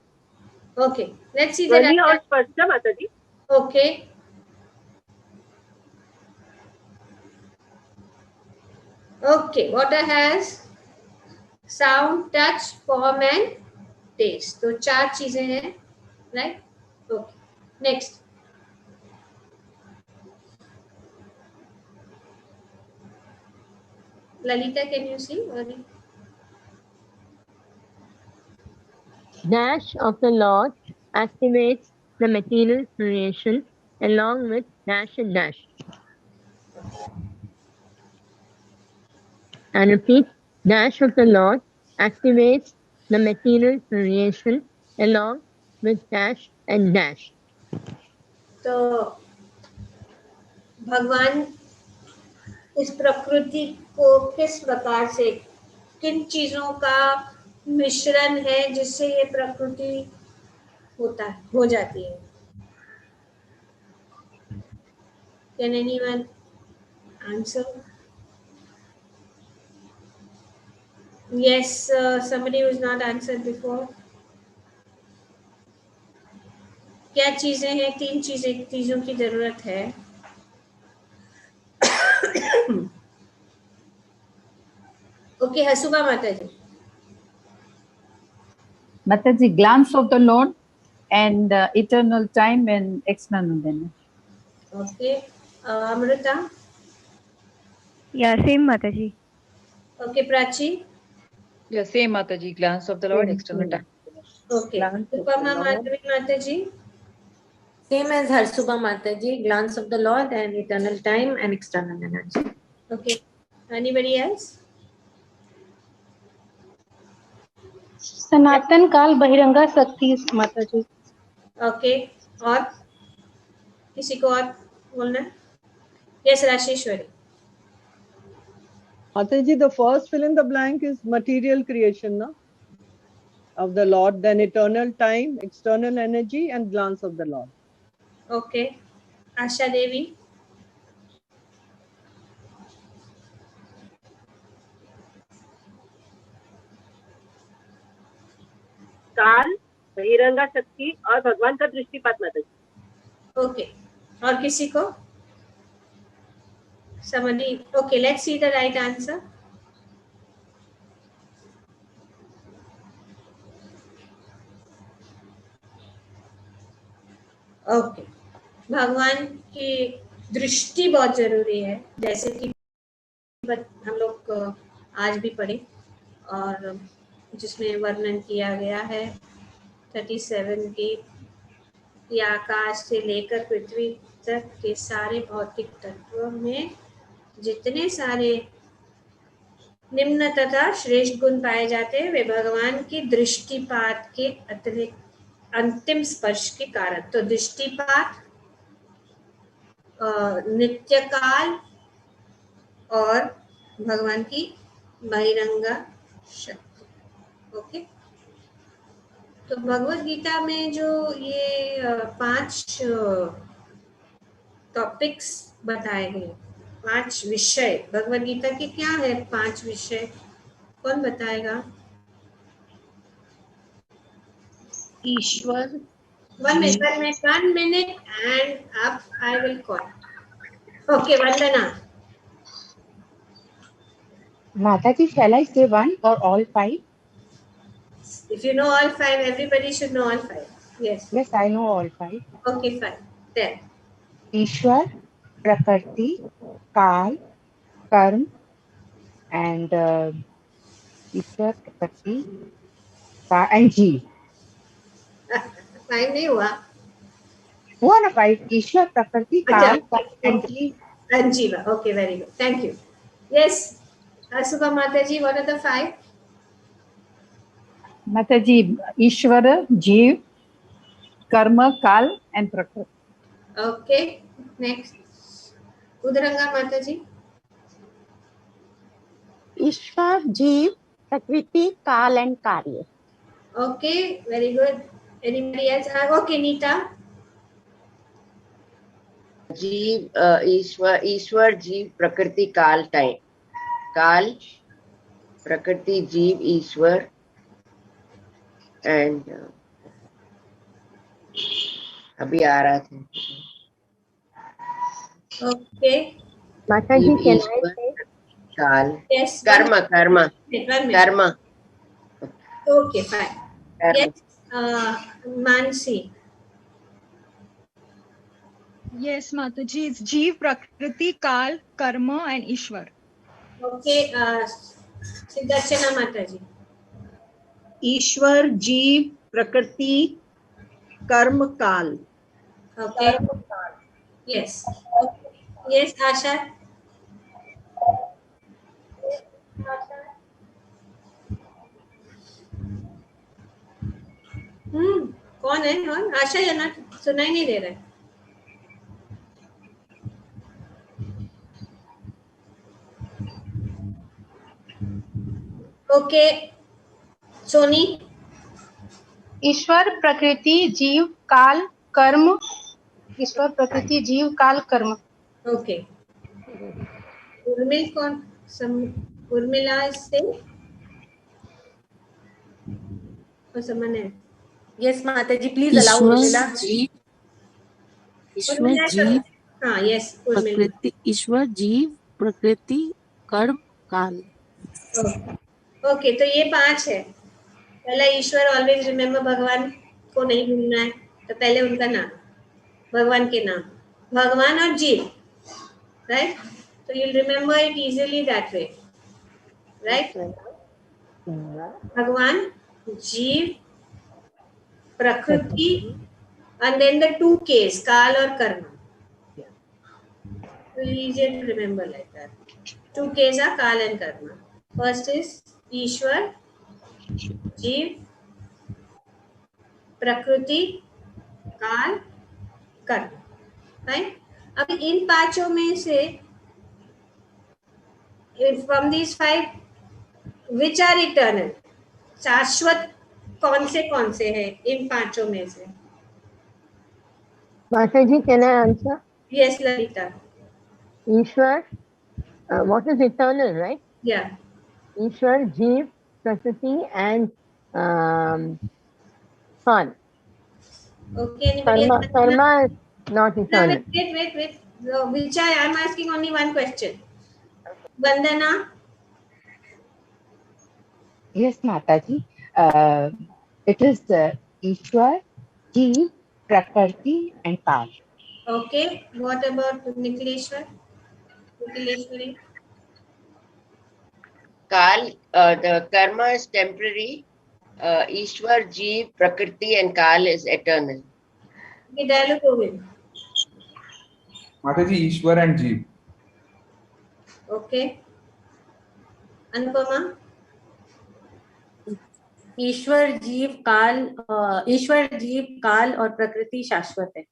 Okay. Let's see the ध्वनि और स्पर्श माताजी. Okay. Okay. Water has sound, touch, form and taste. तो 4 चीजें हैं, right? Okay, next. Lalita, can you see? Dash of the Lord activates the material creation along with dash and dash. And repeat, dash of the Lord activates the material creation along with dash and dash. तो भगवान इस प्रकृति को किस प्रकार से, किन चीजों का मिश्रण है जिससे ये प्रकृति हो जाती है? Can anyone answer? Yes, somebody who has not answered before. क्या चीजें हैं? 3 चीजों की जरूरत है। ओके, हसुबा माता जी। Mataji, glance of the Lord and eternal time and external energy. Okay, Amrita? Yeah, same Mataji. Okay, Prachi? Yeah, same Mataji, glance of the Lord, external time. Okay, Upama Mataji? Same as Harsubha Mataji, glance of the Lord and eternal time and external energy. Okay, anybody else? सनातन काल बहिरंगा शक्ति माता जी। Okay, और किसी को और बोलना है? Yes, Rasheshwari. Mataji, the first fill in the blank is material creation, no? Of the Lord, then eternal time, external energy, and glance of the Lord. Okay, Asha Devi. काल, बहिरंगा शक्ति और भगवान का दृष्टिपात माताजी। ओके, और किसी को? Somebody? Okay, let's see the right answer. Okay, भगवान की दृष्टि बहुत जरूरी है, जैसे कि हम लोग आज भी पढ़े और जिसमें वर्णन किया गया है 37 की आकाश से लेकर पृथ्वी तक के सारे भौतिक तत्वों में जितने सारे निम्न तथा श्रेष्ठ गुण पाए जाते हैं वे भगवान की दृष्टिपात के अतिरिक्त अंतिम स्पर्श के कारण। तो दृष्टिपात, नित्यकाल और भगवान की बहिरंगा शक्ति। ओके, तो भगवद गीता में जो ये 5 टॉपिक्स बताए गए, 5 विषय भगवद गीता के क्या है? 5 विषय कौन बताएगा? ईश्वर। 1 minute and up I will call. Okay, Vandana. Mataji, shall I say 1 or all 5? If you know all 5, everybody should know all 5. Yes. Yes, I know all 5. Okay, fine. Then. Ishwar, Prakriti, Kal, Karm, and Ishwar, Prakriti, Kal, and Jeev. 5 नहीं हुआ? हुआ ना 5? ईश्वर, प्रकृति, काल, and Jeev. And Jiva. Okay, very good. Thank you. Yes. Asubha Mataji, what are the 5? Mataji, Ishvara, Jeev, Karma, Kal, and Prakriti. Okay. Next. Udaranga Mataji. ईश्वर, जीव, प्रकृति, काल and कार्य. Okay, very good. Anybody else? Okay, Neeta. जीव, ईश्वर, जीव, प्रकृति, काल, time, काल, प्रकृति, जीव, ईश्वर, एंड अभी आ रहा था। Okay. Mataji, can I say? काल, Yes. कर्म, कर्म, कर्म, Okay, fine. Yes, Mansi. Yes, Mataji, it's Jeev, Prakriti, Kal, Karma, and Ishwar. Okay, Siddharchana Mataji. ईश्वर, जीव, प्रकृति, कर्म, काल. Okay. Yes. Okay. Yes, Asha. कौन है? कौन? आशा या ना सुनाई नहीं दे रहा है. ओके, सोनी. ईश्वर, प्रकृति, जीव, काल, कर्म. ईश्वर, प्रकृति, जीव, काल, कर्म. ओके. उर्मिल कौन? उर्मिला से someone else. Yes, Mataji, please allow Urmila. ईश्वर जीव हाँ, yes, उर्मिला. प्रकृति, ईश्वर जीव प्रकृति कर्म काल. ओके, तो ये 5 है. पहला ईश्वर, ऑलवेज रिमेम्बर, भगवान को नहीं भूलना है. तो पहले उनका नाम, भगवान के नाम, भगवान और जीव, राइट. तो you remember it easily that way, right. भगवान, जीव, प्रकृति, and then the 2 Ks, काल और कर्म. So easy to remember like that. 2 Ks are काल and कर्म. First is ईश्वर, जीव, प्रकृति, काल, कर्म. राइट. अब इन 5 में से from these 5 which are eternal, शाश्वत कौन से हैं इन 5 में से? Mataji, can I answer? Yes, Lalita. Ishwar, what is eternal, right? Yeah. Ishwar, Jeev, Prakriti, and Kal. Okay. Karma is not eternal. No, wait. No, which I am asking only one question. Vandana. Yes, Mataji. It is Ishwar, Jeev, Prakriti, and Kal. Okay. What about Nikhileshwar? Kal, the karma is temporary. Ishwar, Jeev, Prakriti, and Kal is eternal. Okay, dialogue Govind. Mataji, Ishwar and Jeev. Okay. Anupama. ईश्वर जीव काल और प्रकृति शाश्वत है.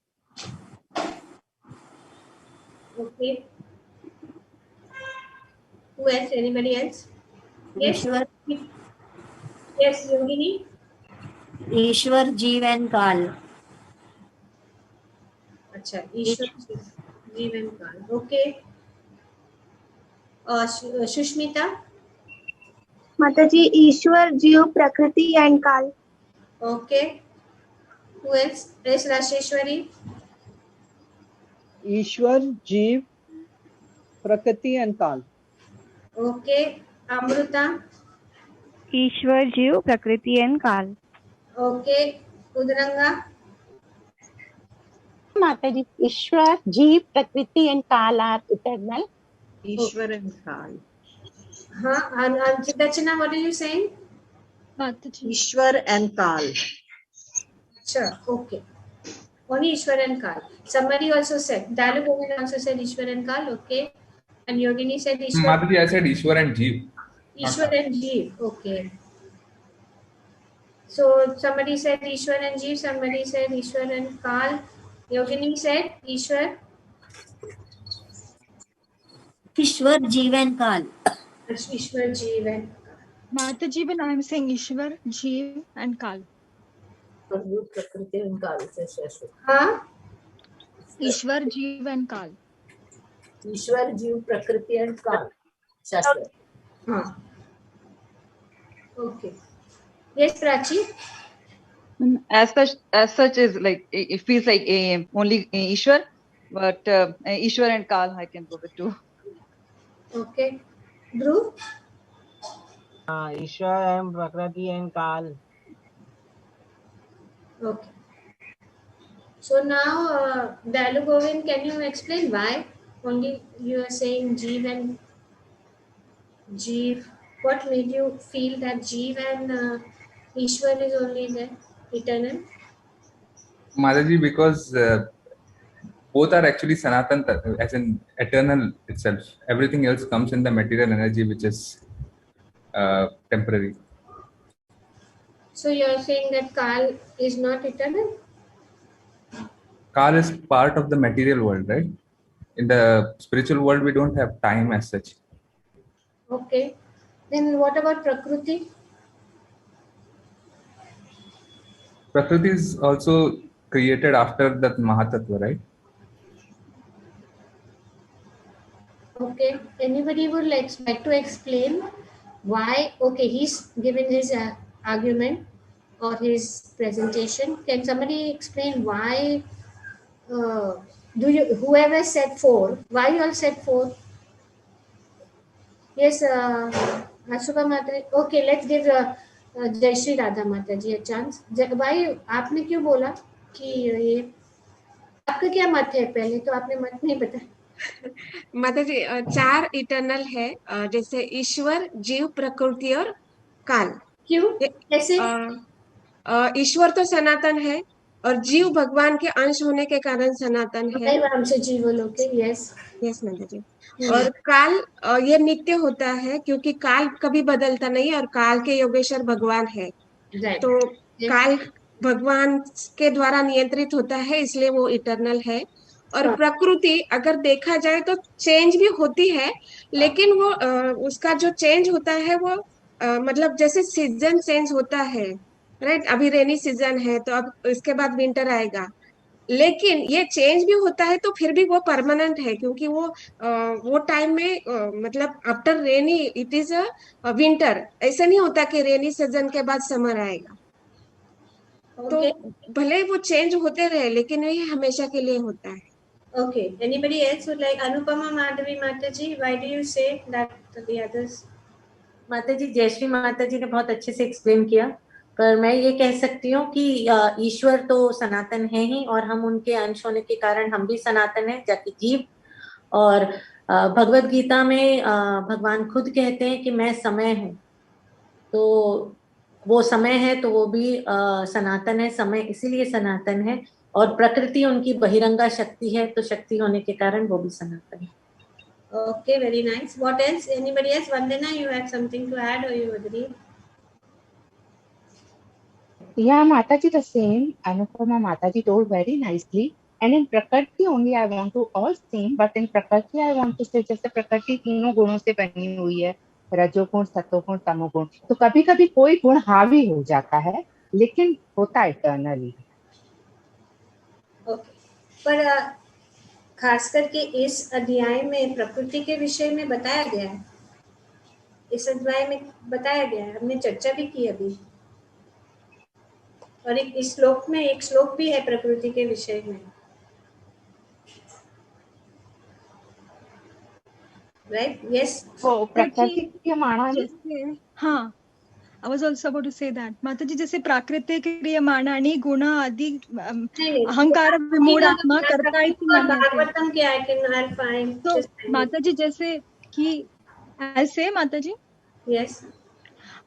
Okay. Who else? Anybody else? Yes. Yes, Yogini. ईश्वर जीव and काल. अच्छा, ईश्वर, जीव एंड काल. ओके. और सुष्मिता. माताजी, ईश्वर, जीव, प्रकृति एंड काल. Okay. Who else? Yes, Rasheshwari. ईश्वर, जीव, प्रकृति and काल. Okay. Amruta. ईश्वर, जीव, प्रकृति एंड काल. Okay. Udranga. Mataji, Ishwar, Jeev, Prakriti, and Kal are eternal. Ishwar and Kal. And Siddharchana, what are you saying? Mataji. Ishwar and Kal. Sure. Okay. Only Ishwar and Kal. Somebody also said. Dialogue Govind also said Ishwar and Kal. Okay. And Yogini said Ishwar. Mataji, I said Ishwar and Jeev. Ishwar and Jeev. Okay. So somebody said Ishwar and Jeev. Somebody said Ishwar and Kal. Yogini said Ishwar. ईश्वर जीव and काल. Ishwar, Jeev and Kal. Mataji, when I am saying Ishwar, Jeev, and Kal. प्रकृति and काल से शाश्वत. हाँ. ईश्वर, जीव, and Kal. ईश्वर, जीव, प्रकृति and काल शाश्वत. हाँ. Okay. Yes, Prachi. As such is like it feels like only Ishwar, but Ishwar and Kal I can go with too. Okay. Dhruv. Ishwar and प्रकृति एंड काल. Okay. So now, Dalu Govind, can you explain why only you are saying Jeev and Jeev? What made you feel that Jeev and Ishwar is only there, eternal? Mataji, because both are actually Sanatan, as in eternal itself. Everything else comes in the material energy, which is temporary. So you are saying that Kal is not eternal? Kal is part of the material world, right? In the spiritual world, we don't have time as such. Okay. Then what about Prakriti? Prakriti is also created after that Mahatattva, right? Okay. Anybody would like to explain why? Okay, he's given his argument or his presentation. Can somebody explain why? Whoever said 4, why you all said 4? Yes, Ashuka Mata. Okay, let's give Jai Shri Radha Mata ji a chance. Why आपने क्यों बोला कि ये आपका क्या मत है? पहले तो आपने मत नहीं बताया. माता जी 4 इटर्नल है, जैसे ईश्वर, जीव, प्रकृति और काल. क्यों? कैसे? ईश्वर तो सनातन है और जीव भगवान के अंश होने के कारण सनातन है. जीव लोग के. यस माता जी. और काल ये नित्य होता है क्योंकि काल कभी बदलता नहीं और काल के योगेश्वर भगवान है. तो काल भगवान के द्वारा नियंत्रित होता है, इसलिए वो इटर्नल है. और प्रकृति अगर देखा जाए तो चेंज भी होती है, लेकिन वो उसका जो चेंज होता है वो मतलब जैसे सीजन चेंज होता है, राइट? अभी रेनी सीजन है तो अब इसके बाद विंटर आएगा, लेकिन ये चेंज भी होता है तो फिर भी वो परमानेंट है क्योंकि वो टाइम में मतलब after rainy it is a winter. ऐसा नहीं होता कि रेनी सीजन के बाद समर आएगा. तो भले वो चेंज होते रहे लेकिन ये हमेशा के लिए होता है. Okay. Anybody else would like? Anupama Madhavi Mataji, why do you say that to the others? माताजी, जयश्री माताजी ने बहुत अच्छे से एक्सप्लेन किया, पर मैं ये कह सकती हूँ कि ईश्वर तो सनातन है ही और हम उनके अंश होने के कारण हम भी सनातन हैं, जाति जीव. और भगवत गीता में भगवान खुद कहते हैं कि मैं समय हूँ, तो वो समय है तो वो भी सनातन है, समय इसीलिए सनातन है. और प्रकृति उनकी बहिरंगा शक्ति है, तो शक्ति होने के कारण वो भी सनातन है. Okay, very nice. What else? Anybody else? Vandana, you had something to add or you agree? Yeah, Mataji, the same. Anupama Mataji told very nicely. And in Prakriti only I want to all same, but in Prakriti I want to say जैसे प्रकृति तीनों गुणों से बनी हुई है, रजोगुण, सतोगुण, तमोगुण. तो कभी कभी कोई गुण हावी हो जाता है, लेकिन होता इटर्नली. Okay. पर खास करके इस अध्याय में प्रकृति के विषय में बताया गया है. इस अध्याय में बताया गया है, हमने चर्चा भी की अभी. और इस श्लोक में एक श्लोक भी है प्रकृति के विषय में, राइट? यस. वो प्रकृति के माना. हाँ, I was also about to say that. माताजी, जैसे प्राकृतिक क्रियमाणानि गुण आदि अहंकार विमूढ़ात्मा कर्ता इति मन्यते. भागवतम क्या है कि I'll find. तो माताजी जैसे कि ऐसे माताजी. यस.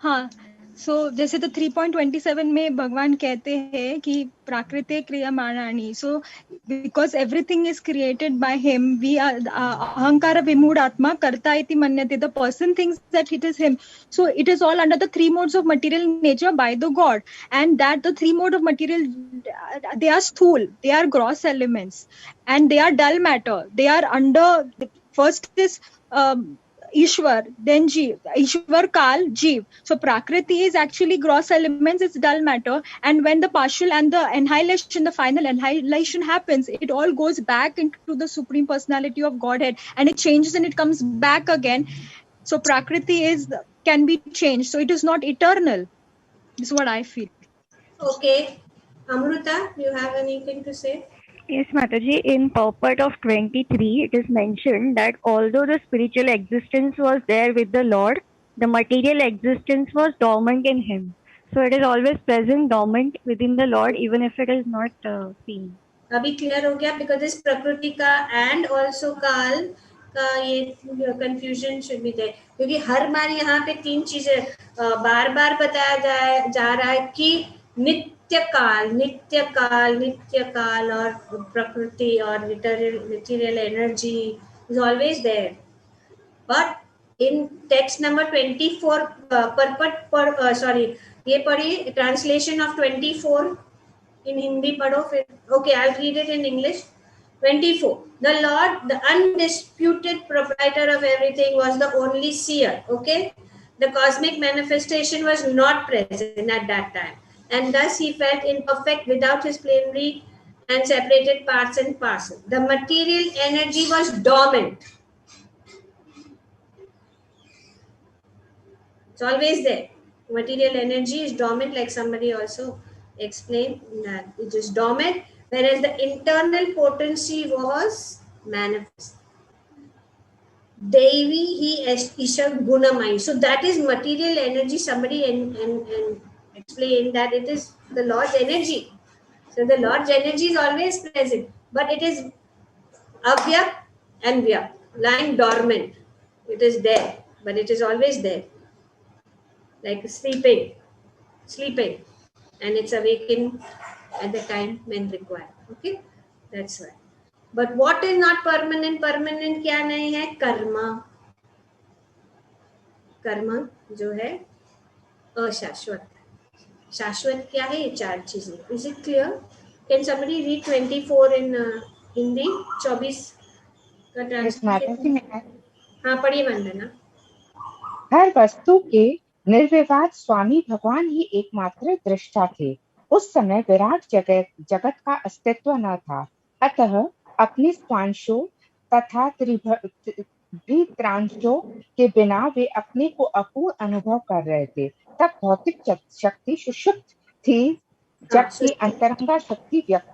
हाँ, सो जैसे तो 3.27 में भगवान कहते हैं कि प्राकृतिक क्रियमाणानि. So because everything is created by him, we are अहंकार विमूढ़ आत्मा कर्ता इति मन्यते. The person thinks that it is him. So it is all under the 3 modes of material nature by the God, and that the 3 modes of material, they are स्थूल, they are gross elements, and they are dull matter. They are under, first is Ishwar, then Jeev. Ishwar, Kal, Jeev. So Prakriti is actually gross elements, it's dull matter. And when the partial and the annihilation, the final annihilation happens, it all goes back into the Supreme Personality of Godhead, and it changes and it comes back again. So Prakriti can be changed. So it is not eternal. This is what I feel. Okay. Amruta, you have anything to say? Yes, Mataji, in purport of 23, it is mentioned that although the spiritual existence was there with the Lord, the material existence was dormant in him. So it is always present, dormant within the Lord, even if it is not seen. अभी clear हो गया? Because इस प्रकृति का and also काल का ये confusion should be there, क्योंकि हर बार यहाँ पे तीन चीजें बार बार बताया जा रहा है कि नित्य काल, नित्य काल, नित्य काल, और प्रकृति और material energy is always there. But in text number 24 पर सॉरी, ये पढ़िए translation of 24 in Hindi padho fir. Okay, I'll read it in English. 24. The Lord, the undisputed proprietor of everything, was the only seer. Okay, the cosmic manifestation was not present at that time, and thus he felt imperfect without his plenary and separated parts and parcels. The material energy was dormant. It's always there. Material energy is dormant, like somebody also explained that it is dormant, whereas the internal potency was manifest. Devi hi Isha Gunamai. So that is material energy. Somebody and explained that it is the Lord's energy. So the Lord's energy is always present, but it is avyak and vyak, lying dormant. It is there, but it is always there, like sleeping. And it's awakened at the time when required. Okay, that's why. But what is not permanent? Permanent क्या नहीं है? कर्मा. कर्मा जो है अशाश्वत. शाश्वत क्या है? ये चार चीजें. Is it clear? Can somebody read 24 in Hindi? 24 का ट्रांसलेशन. हाँ, पढ़िए वंदना. हर वस्तु के निर्विवाद स्वामी भगवान ही एकमात्र दृष्टा थे. उस समय विराट जगत का अस्तित्व न था, अतः अपने स्वांशों तथा त्रिभ्रांशों के बिना वे अपने को अपूर्ण अनुभव कर रहे थे. तब भौतिक शक्ति सुषुप्त थी, जबकि अंतरंगा शक्ति व्यक्त.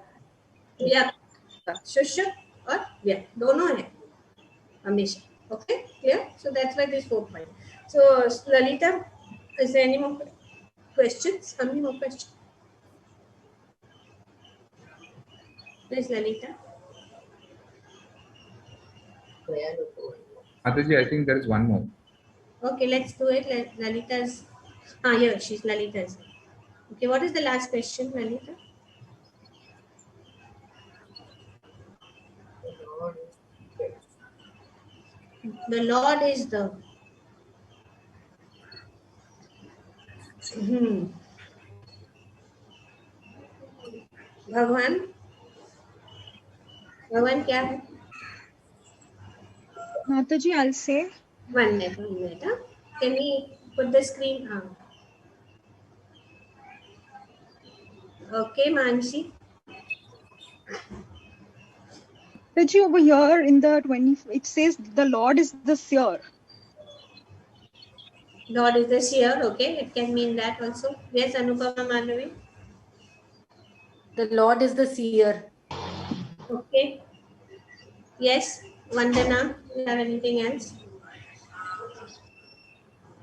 सुषुप्त और व्यक्त दोनों है हमेशा. Okay, clear? So that's why this 4 point. So Lalita, is there any more questions? How many more questions? Please, Lalita. Mataji, I think there is one more. Okay, let's do it. Lalita's. Here she's Lalita's. Okay, what is the last question, Lalita? The Lord is the भगवान. भगवान क्या है? माता जी, I'll say. One minute. Can we put the screen on? Okay, Mansi. Raji, over here in the 20, it says the Lord is the seer. Lord is the seer. Okay, it can mean that also. Yes, Anupama Manavi. The Lord is the seer. Okay. Yes, Vandana. You have anything else?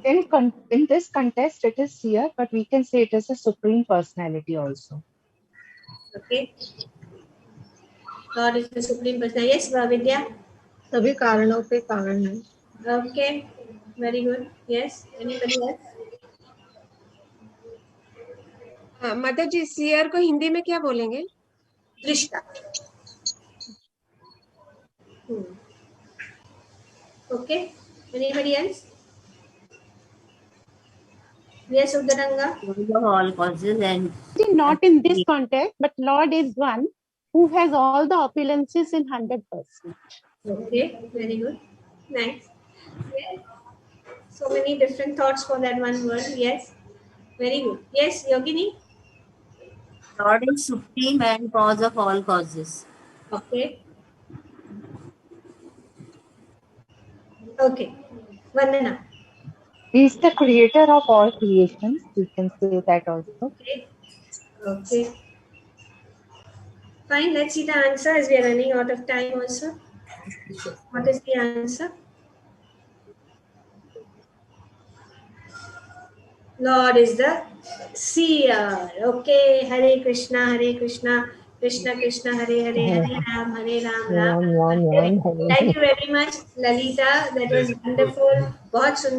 In this context, it is seer, but we can say it is a supreme personality also. Okay. God is the supreme personality. Yes, Vidya. सभी कारणों के कारण है. Okay, very good. Yes, anybody else? माता जी, share को हिंदी में क्या बोलेंगे? दृष्टा. Okay, anybody else? Yes, Udaranga. All causes and not in this context, but Lord is one who has all the opulences in 100%. Okay, very good. Nice. Yes. So many different thoughts for that one word. Yes, very good. Yes, Yogini. Lord is supreme and cause of all causes. Okay. Okay. Vandana. He is the creator of all creations. We can say that also. Okay. Okay. Fine. Let's see the answer as we are running out of time also. What is the answer? Lord is the seer. Okay, Hare Krishna, Krishna Krishna, Hare Hare, Hare Ram, Ram Ram. Thank you very much, Lalita. That was wonderful. बहुत सुंदर